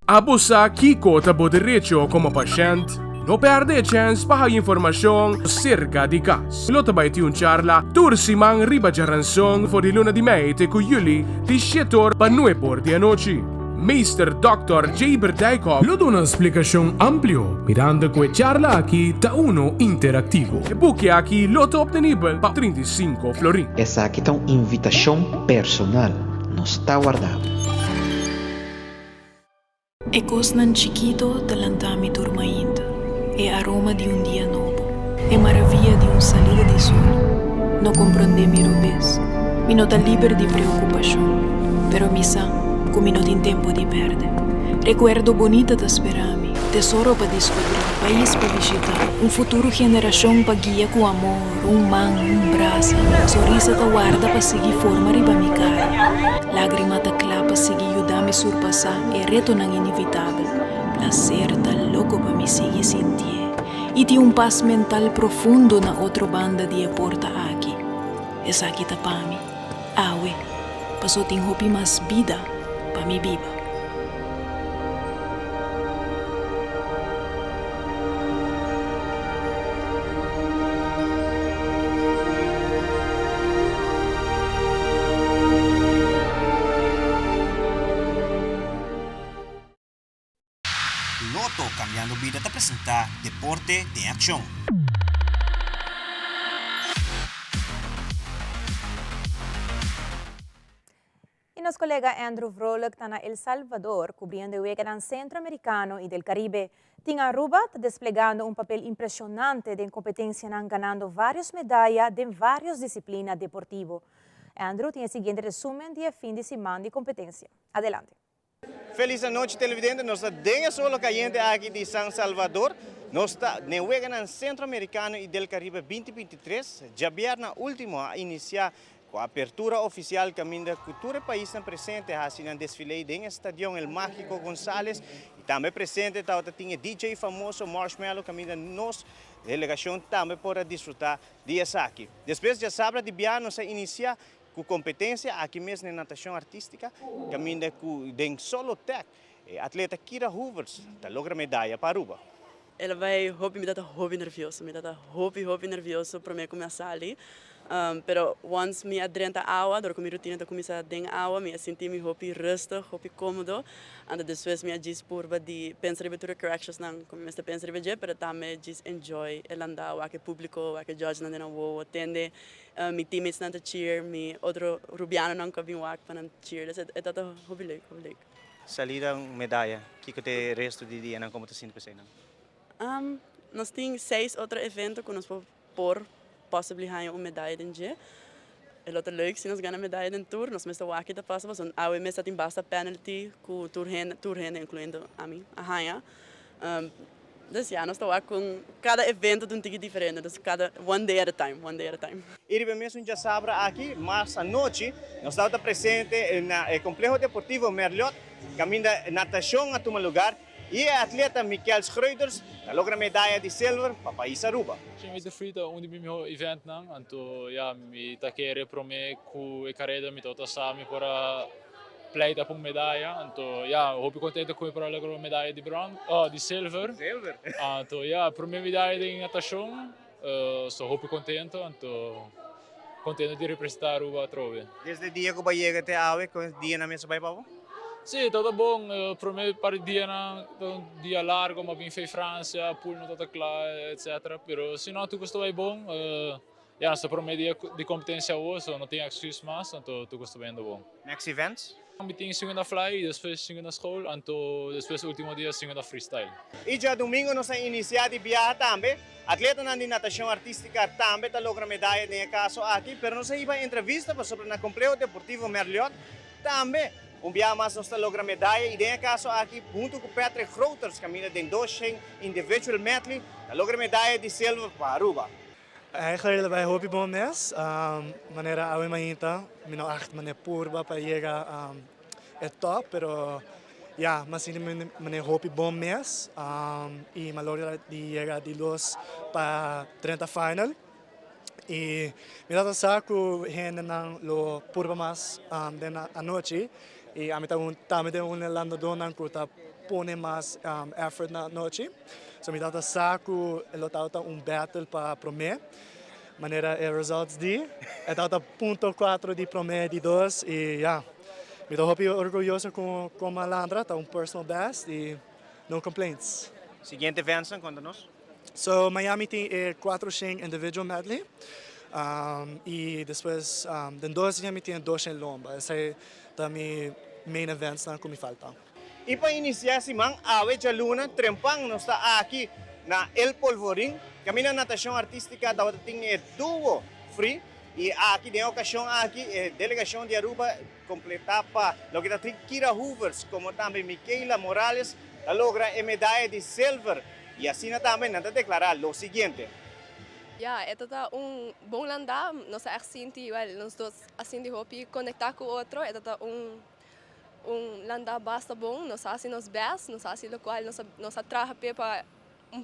Abusa Kiko tabo derecho como paciente, no perde chance para información cerca di cas. Lo tabaiti un charla, tursimang riba jaranson for di luna di mei te cu Juli di shetor pa nuepor di anoci. Mr. Dr. J. Berdaikov lo da una explicación amplio, mirando que charla aquí ta uno interactivo. E buque aquí lo top obtenibel pa 35 florin. Essa aqui tá uma invitação personal, não está guardado. E cosnan chiquito dell'antami dormaindo, e aroma di un dia nuovo, e maravilla di un salida di sol. No comprende mi rubes, mi nota libero di preoccupazione, però mi sa, come non in tempo di perdere. Recuerdo bonita da sperami, tesoro pa descobrir, país pa visitar, un futuro generación pa guia com amor, un man, un brasa, sorrisa ta guarda pa seguir forma riba mi cara, lágrima ta clapa seguir ayudame surpassar e reto nang inevitável, placer ta louco pa mi seguir sentir, e ti un paz mental profundo na outra banda di porta aqui, esa aqui ta pa mi, awe, paso ting hopi mas vida pa mi viva. Loto Cambiando Vida te presenta Deporte de Acción. Y nos colega Andrew Vrolik está en El Salvador, cubriendo el weekend centroamericano y del Caribe. En Aruba está desplegando un papel impresionante en competencia, ganando varias medallas en varias disciplinas deportivas. Andrew tiene el siguiente resumen de fin de semana de competencia. Adelante. Feliz noite, televidente. Nós estamos solo caliente aqui de San Salvador. Nós estamos no weekend centroamericano e del Caribe 2023. Já na última a iniciar com a apertura oficial caminho da cultura país presente assim no desfile do Estadio El Mágico González e também presente tinha DJ famoso Marshmallow caminho da nossa delegação também para desfrutar de aqui. Depois já sabe de biar nós iniciar com competência aqui mesmo na natação artística, caminho com den solo tech, atleta Kira Hoovers, tá logra medalha para Aruba. Ela vai me dá hobby nervioso para mim começar ali. Pero once me adrenta água, dor com minha rotina de começar den água, me senti me hobby rustig, hobby cômodo, and depois me diz purba de pensar em corrections não, como me está pensando em pero também diz enjoy el andar, o que público, o que judge não dena wo, atende, mi teammates não te cheer, mi outro rubiano não que vem walk para não cheer, é todo hobby leuk. Salida medalha, que te resto de dia não como te sinto pensando? Nós temos 6 outros eventos que nós por possibly ganhar uma medalha em dia. É muito leuk se nós ganhamos medalha em tour, nós mesmo aqui da passa, mas a OMS tem basta penalty com tour renda incluindo a mim, a ganhar. Dus nós estamos com cada evento de ticket diferente, dus cada one day at a time. E mesmo já sabe aqui, mas à noite nós estamos presentes no complexo deportivo Merliot, caminho da natação a tomar lugar. E a atleta Michael Schreuders logra medalha de silver para o país Aruba. Mi defrita undi mio event nang anto ya mi takere prome ku e careda mi tota sa mi para pleita por medalha. Então, ja, eu estou contente com para a medalha de silver. Então, ja, para minha medalha de natação, estou muito contente. Então, contente de representar o Atrove. Desde o dia que você chega até a com o dia na mesa vai para Sì, tutto buono, per me pare un dia largo, ma abbiamo fatto Francia, poi non tutto claro, eccetera. Però se no tutto questo è buono, ja, sto per me di competenza hoje, non tenho excuse mais, então tudo questo bem bom. Next events? Eu tenho segunda fly, depois segunda escola, então depois o último dia segunda freestyle. E já domingo nós iniciamos a viajar também. Atleta na natação artística também está logrando medalha nesse caso aqui, mas nós iba entrevista sobre o Complexo Deportivo Merliot também. Viaje mais nós logramos medalha e nesse caso aqui, junto com Patrick Grooters, caminha de 200 individual medley, logra medalha de silver para Aruba. Eigenlijk bij Hobby Bom Mes, maneira a mainta, mino acht maneira purba para chegar é top, pero ja, mas ainda maneira Hobby Bom Mes, e malora de chegar de los para 30 final. E me dá saco gente não lo purba mais a noite. E a mim também tem landador que tá pone mais effort na noite. So me dá saco ele tá battle para promer. Maneira results de é tá ponto 4 de promer de 2 e já. Me dá orgulhoso com a Landra, tá personal best e no complaints. Seguinte evento, conta-nos. So Miami tem 400 individual medley. E depois, den 12 Miami tem 200 lomba. Esse é também main events na que me falta. E para iniciar, Simão, a Veja Luna, Trempang, nós está aqui na El Polvorín. Caminho natação artística, da tem duo free. E aqui, na ocasião, aqui, a delegação de Aruba completar para o que está Kira Hoovers, como também Micaela Morales, da logra a medalha de silver. E assim também, nós declarar o seguinte. Ja, het is bom landar, nós senti, nós dois assim de hobby conectar com o outro, é landar basta bom, nós assim nos best, nós assim o qual nós trabalha para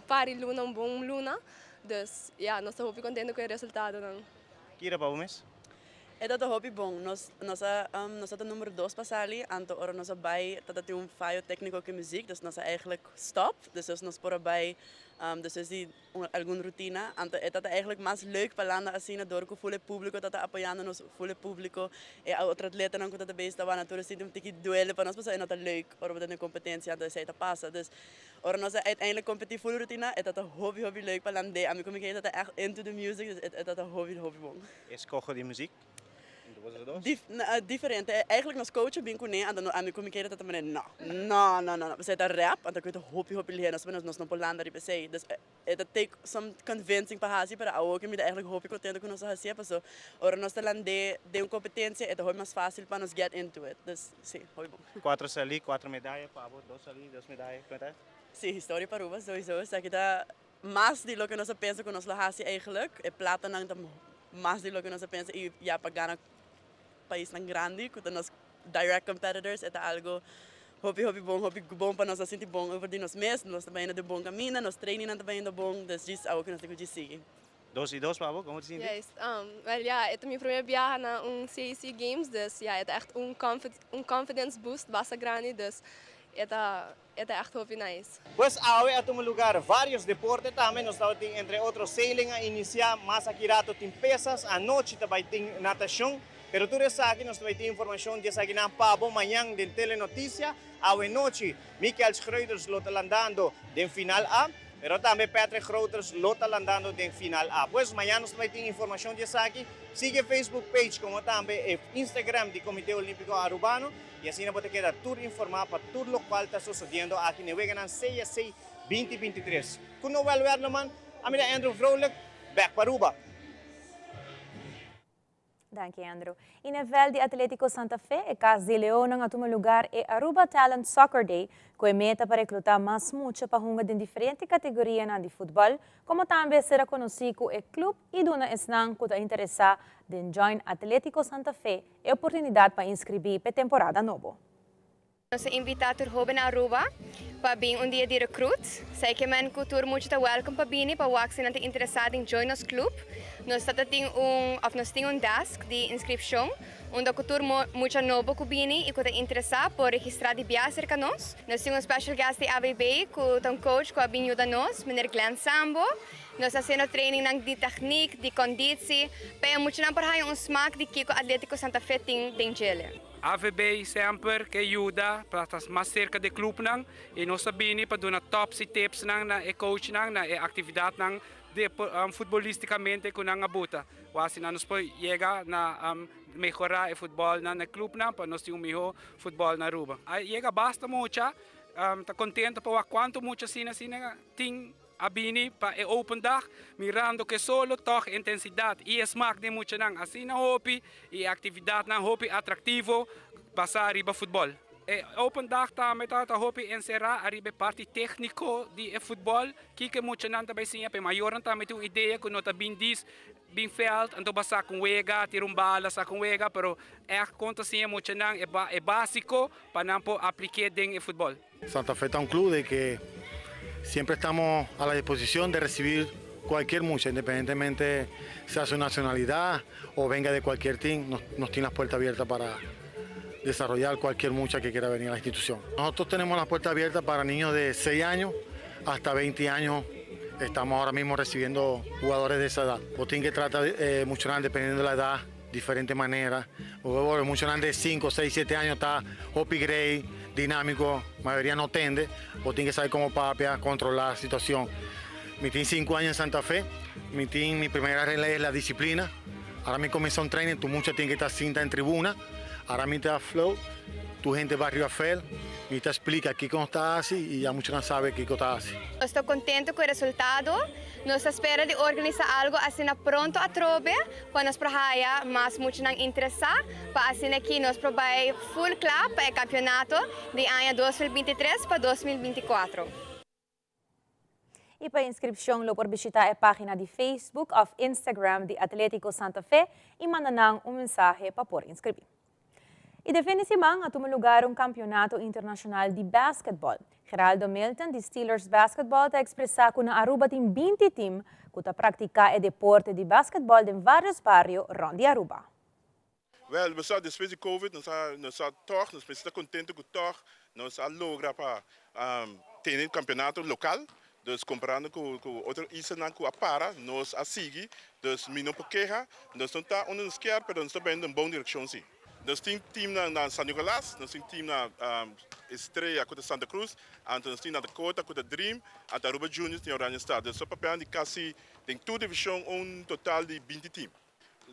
par de luna, bom luna, dus ja, nós hobby contente com o resultado não. Kira para o mês? É dat hobby bom, nós hadden número 2 para ali, anto ora nós bij dat het fallo técnico que muziek, dus nós eigenlijk stop, dus nós por bij dus is die alguma rotina, anto é dat eigenlijk mais leuk para landa assim door com o público dat apoiando nos o público e a outra atleta não conta bem estava na tour sinto que duelo para nós passar é nota leuk, ora dat competência anto sei passa, dus ora nós uiteindelijk competitief full rotina, é dat hobby leuk para lande, a mim como que é dat echt into the music, é dat hobby bom. Escoge de muziek? Diferente. Eigenlijk nos coachen bem com ele, ando a mim como que era também não. Você tá rap, ando que eu hobby lhe, nós não podemos de sei. Dus it take some convincing para fazer para o que me dá eigenlijk hobby contente com nós fazer, passou. Ora nós talando de competência, é mais fácil para nos get into it. Dus sim, hobby bom. 4 sali, 4 medalhas, Pablo, 2 sali, 2 medalhas, quanto? Sim, história para Aruba sowieso. Isso aqui tá mais de lo que nós pensa com nós lá eigenlijk, é plata não tá mais de lo que nós pensa e já para ganhar país tão grande, com os direct competitors, é algo hobby bom para nós assim de bom over de nós mesmos, nós também indo de bom caminho, nós treinando também indo bom, das disso algo que nós temos de seguir. 2 e 2, Pablo, como te sente? Yes, well ja, het is mijn primeira viagem na CAC Games, dus ja, het is echt confidence boost, basta grande, dus het is echt hobby nice. Pues ahora a tomar lugar vários deportes também, nós estamos entre outros sailing a iniciar, mais aqui rato tem pesas, a noite também tem natação. Pero tú eres aquí, nos trae información de esa guinan pavo mañana de Telenoticia. A noche, Michael Schroeders lo está landando de final A, pero también Patrick Grooters lo está landando de final A. Pues mañana nos trae información de esa aquí. Sigue Facebook page como también Instagram del Comité Olímpico Arubano y así nos puede quedar todo informado para todo lo cual está sucediendo aquí en Weganan 6 2023. Cuando no vuelve a verlo, man, a mí Andrew Vrolijk, back para Aruba. Dank je, Andrew. In nível de Atlético Santa Fe, e Cas de León ang atong lugar e Aruba Talent Soccer Day, com a meta para reclutar mais mucho para hunga de diferentes categorias de futebol, como também será conhecido o clube e dona esnang que está interessado em join Atlético Santa Fe e oportunidade para inscrever para a temporada nova. Nós invitamos jovens a Aruba para vir dia de recruit. Sei que men cultura muito welcome para vir para o que não interessado em join nos club. Nós temos desk de inscrição, onde a cultura muito nova que vem e que está interessado por registrar de viagem cerca nós. Nós temos special guest de AVB, que é um coach que vem ajudar nós, Mr. Glenn Sambo. Nós fazemos training de técnica, de condição, para muito não para smaak de que o Atlético Santa Fe tem gele. AVB sempre que ajuda para estar mais cerca do clube e nós sabemos para dar top tips na coach na atividade de futbolisticamente com a buta. Assim nós podemos chegar na melhorar o futebol no clube para nós ter melhor futebol na Aruba. Chega basta muito, está contente para quanto muito assim tem a bini para o open dag, mirando que solo toch intensidade e smaak de muito nang assim na hobby e atividade na hobby atrativo passar arriba futebol. Open dag também tá hobby encerrar arriba parte técnico de futebol que muito nang também sim é maior também tem ideia que nota bindis bem felt ando basa com wega tirum bala sa com wega pero conta sim muito nang é básico para não aplicar dentro do futebol. Santa Fe é clube que siempre estamos a la disposición de recibir cualquier mucha, independientemente sea su nacionalidad o venga de cualquier team, nos tiene las puertas abiertas para desarrollar cualquier mucha que quiera venir a la institución. Nosotros tenemos las puertas abiertas para niños de 6 años hasta 20 años. Estamos ahora mismo recibiendo jugadores de esa edad. Botín que trata mucho dependiendo de la edad, diferentes maneras. Mucho de 5, 6, 7 años está Hopi Gray, dinámico, mayoría no tende, vos tienes que saber cómo papia, controlar la situación. Mi team 5 años en Santa Fe, mi primera regla es la disciplina. Ahora me comenzó un training, tu mucha tiene que estar cinta en tribuna, ahora me te da flow, tu gente va arriba a fel, y te explica aquí cómo está así y ya muchos no saben qué está así. Estou contente com o resultado. Nós espera de organizar algo assim pronto a trobe, para nós praia, mas muito não interessar, para assim aqui nós provar full club para o campeonato de ano 2023 para 2024. E para inscrição, lo por visitar a página de Facebook ou Instagram de Atlético Santa Fe e mandar mensagem para por inscrever. E definitivamente, a tomar lugar campeonato internacional de basquetebol. Geraldo Milton, de Steelers Basketball, está expressado que na Aruba tem 20 times que está praticando o deporte de basquetebol em vários bairros rond Aruba. Well, depois de Covid, nós estamos contentes que nós logramos ter um campeonato local. Dus comparando com outro isso não com a para nós a seguir, dus me não queja, nós não tá onde nos quer, mas nós também em boa direção sim. Nós temos time na San Nicolás, nós temos time na Estrela com a Santa Cruz, nós temos na Dakota com a Dream, a Aruba Juniors tem Orange Star. Dus só papel de quase tem toda divisão total de 20 times.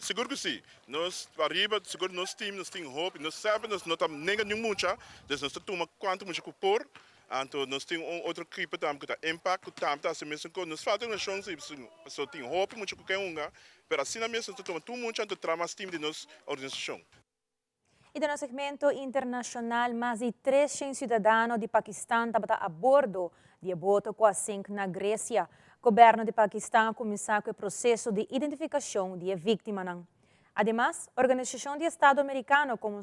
Seguro que sim, nós arriba, seguro nós temos hope, nós sabemos nós não temos nenhum mucha, dus nós temos quanto mucha por então, nós temos outra equipe que tem impacto, que está mesmo com nós falta uma chance, só tem hope muito que mas assim mesmo nós tomamos muito para trabalhar mais time de nossa organização. E no segmento internacional, mais de 300 cidadãos de Paquistão estavam a bordo de boto com a 5 na Grécia. O governo de Paquistão começou com o processo de identificação de vítimas. Además, a Organização de Estado Americano, como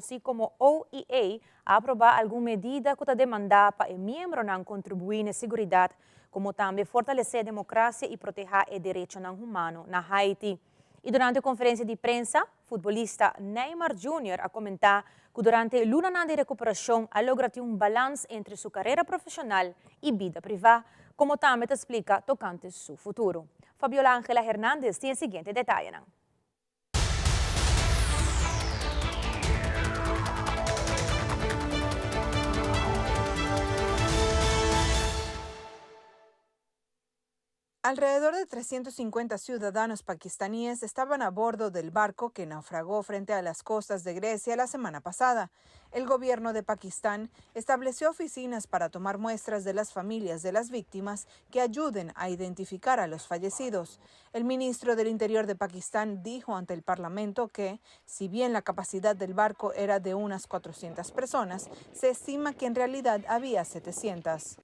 OEA, aprobou alguma medida que demanda para os membros contribuir na segurança, como também fortalecer a democracia e proteger os direitos humanos na Haiti. E durante a conferência de imprensa, o futebolista Neymar Jr. a comentar que durante a luna de recuperação, a logrado balanço entre sua carreira profissional e vida privada, como também explica tocante seu futuro. Fabiola Ángela Hernández tem o seguinte detalhe. Alrededor de 350 ciudadanos pakistaníes estaban a bordo del barco que naufragó frente a las costas de Grecia la semana pasada. El gobierno de Pakistán estableció oficinas para tomar muestras de las familias de las víctimas que ayuden a identificar a los fallecidos. El ministro del Interior de Pakistán dijo ante el Parlamento que, si bien la capacidad del barco era de unas 400 personas, se estima que en realidad había 700.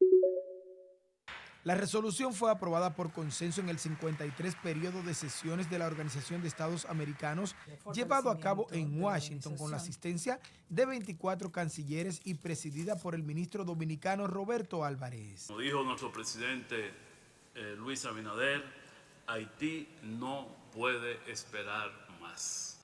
La resolución fue aprobada por consenso en el 53 periodo de sesiones de la Organización de Estados Americanos, llevado a cabo en Washington con la asistencia de 24 cancilleres y presidida por el ministro dominicano Roberto Álvarez. Como dijo nuestro presidente Luis Abinader, Haití no puede esperar más.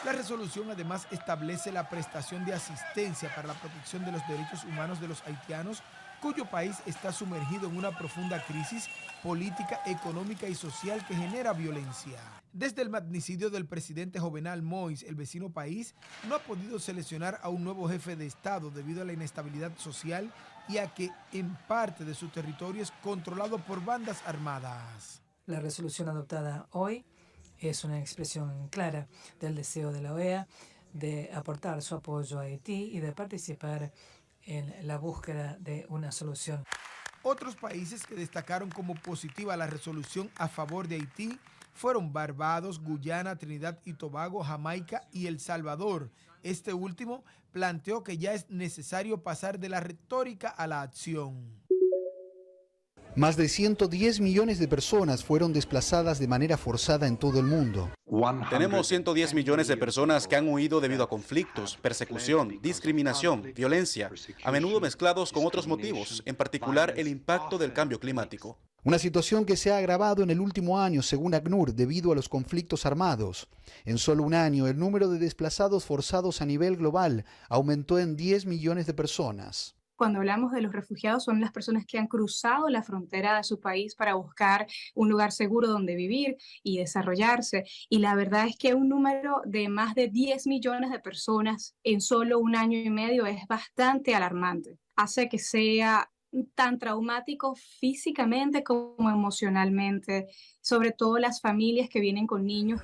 La resolución además establece la prestación de asistencia para la protección de los derechos humanos de los haitianos, cuyo país está sumergido en una profunda crisis política, económica y social que genera violencia. Desde el magnicidio del presidente Jovenel Moïse, el vecino país no ha podido seleccionar a un nuevo jefe de Estado debido a la inestabilidad social y a que en parte de su territorio es controlado por bandas armadas. La resolución adoptada hoy es una expresión clara del deseo de la OEA de aportar su apoyo a Haití y de participar en la búsqueda de una solución. Otros países que destacaron como positiva la resolución a favor de Haití fueron Barbados, Guyana, Trinidad y Tobago, Jamaica y El Salvador. Este último planteó que ya es necesario pasar de la retórica a la acción. Más de 110 millones de personas fueron desplazadas de manera forzada en todo el mundo. Tenemos 110 millones de personas que han huido debido a conflictos, persecución, discriminación, violencia, a menudo mezclados con otros motivos, en particular el impacto del cambio climático. Una situación que se ha agravado en el último año, según ACNUR, debido a los conflictos armados. En solo un año, el número de desplazados forzados a nivel global aumentó en 10 millones de personas. Cuando hablamos de los refugiados, son las personas que han cruzado la frontera de su país para buscar un lugar seguro donde vivir y desarrollarse. Y la verdad es que un número de más de 10 millones de personas en solo un año y medio es bastante alarmante. Hace que sea tan traumático físicamente como emocionalmente, sobre todo las familias que vienen con niños.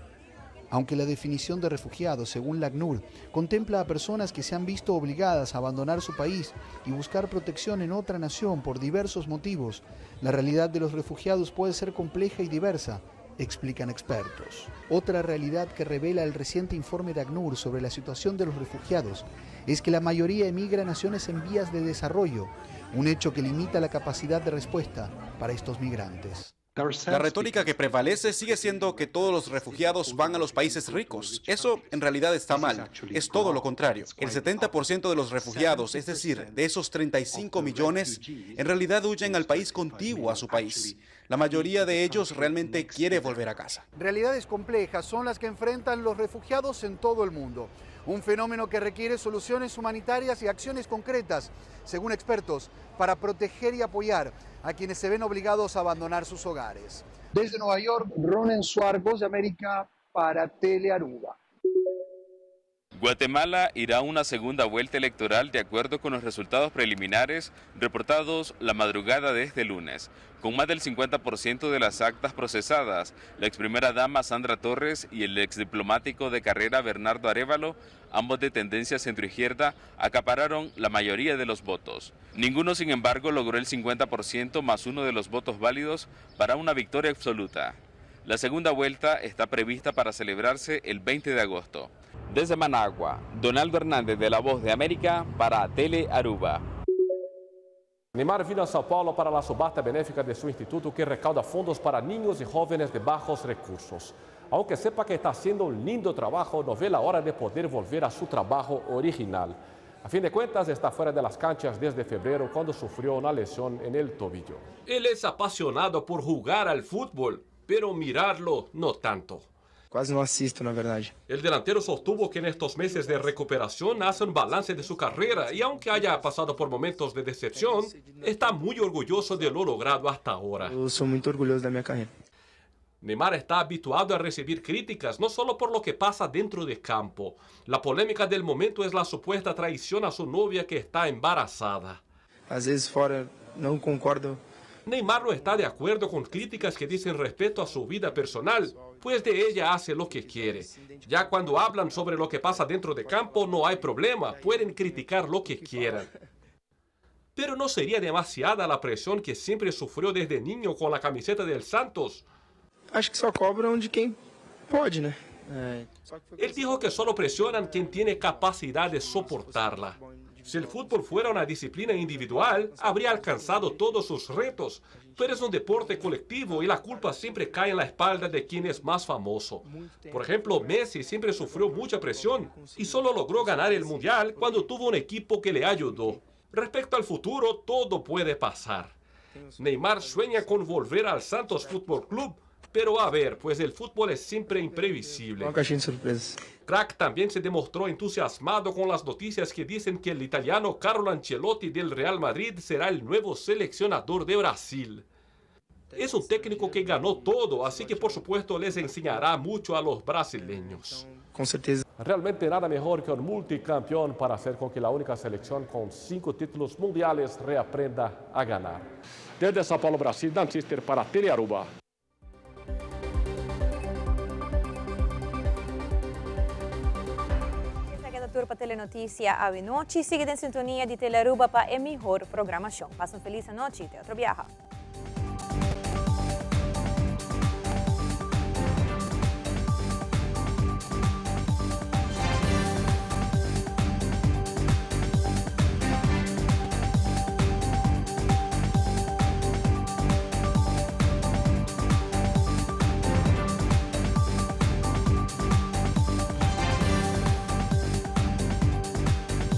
Aunque la definición de refugiados, según la ACNUR, contempla a personas que se han visto obligadas a abandonar su país y buscar protección en otra nación por diversos motivos, la realidad de los refugiados puede ser compleja y diversa, explican expertos. Otra realidad que revela el reciente informe de ACNUR sobre la situación de los refugiados es que la mayoría emigra a naciones en vías de desarrollo, un hecho que limita la capacidad de respuesta para estos migrantes. La retórica que prevalece sigue siendo que todos los refugiados van a los países ricos. Eso en realidad está mal. Es todo lo contrario. El 70% de los refugiados, es decir, de esos 35 millones, en realidad huyen al país contiguo a su país. La mayoría de ellos realmente quiere volver a casa. Realidades complejas son las que enfrentan los refugiados en todo el mundo. Un fenómeno que requiere soluciones humanitarias y acciones concretas, según expertos, para proteger y apoyar a quienes se ven obligados a abandonar sus hogares. Desde Nueva York, Ronen Suárez, Voz de América, para Telearuba. Guatemala irá a una segunda vuelta electoral de acuerdo con los resultados preliminares reportados la madrugada de este lunes. Con más del 50% de las actas procesadas, la ex primera dama Sandra Torres y el ex diplomático de carrera Bernardo Arévalo, ambos de tendencia centroizquierda, acapararon la mayoría de los votos. Ninguno, sin embargo, logró el 50% más uno de los votos válidos para una victoria absoluta. La segunda vuelta está prevista para celebrarse el 20 de agosto. Desde Managua, Donaldo Hernández de La Voz de América para Telearuba. Neymar vino a São Paulo para la subasta benéfica de su instituto que recauda fondos para niños y jóvenes de bajos recursos. Aunque sepa que está haciendo un lindo trabajo, no ve la hora de poder volver a su trabajo original. A fin de cuentas, está fuera de las canchas desde febrero cuando sufrió una lesión en el tobillo. Él es apasionado por jugar al fútbol, pero mirarlo no tanto. Quase não assisto, na verdade. El delantero sostuvo que en estos meses de recuperación hace un balance de su carrera y aunque haya pasado por momentos de decepción, está muy orgulloso de lo logrado hasta ahora. Eu sou muito orgulhoso da minha carreira. Neymar está habituado a recibir críticas no solo por lo que pasa dentro de campo. La polémica del momento es la supuesta traición a su novia que está embarazada. Às vezes fora não concordo. Neymar no está de acuerdo con críticas que dicen respeto a su vida personal, pues de ella hace lo que quiere. Ya cuando hablan sobre lo que pasa dentro de campo no hay problema, pueden criticar lo que quieran. Pero ¿no sería demasiada la presión que siempre sufrió desde niño con la camiseta del Santos? Acho que só cobram de quem pode, né? Él dijo que solo presionan quien tiene capacidad de soportarla. Si el fútbol fuera una disciplina individual, habría alcanzado todos sus retos, pero es un deporte colectivo y la culpa siempre cae en la espalda de quien es más famoso. Por ejemplo, Messi siempre sufrió mucha presión y solo logró ganar el Mundial cuando tuvo un equipo que le ayudó. Respecto al futuro, todo puede pasar. Neymar sueña con volver al Santos Fútbol Club, pero a ver, pues el fútbol es siempre imprevisible. Crack también se demostró entusiasmado con las noticias que dicen que el italiano Carlo Ancelotti del Real Madrid será el nuevo seleccionador de Brasil. Es un técnico que ganó todo, así que por supuesto les enseñará mucho a los brasileños. Com certeza. Realmente nada mejor que un multicampeón para hacer con que la única selección con 5 títulos mundiales reaprenda a ganar. Desde São Paulo, Brasil, Dan Cister para Tele Aruba. Turpa Telenotícia à noite. Siga em sintonia de Telearuba para a melhor programação. Faça uma feliz noite e até outro viaje.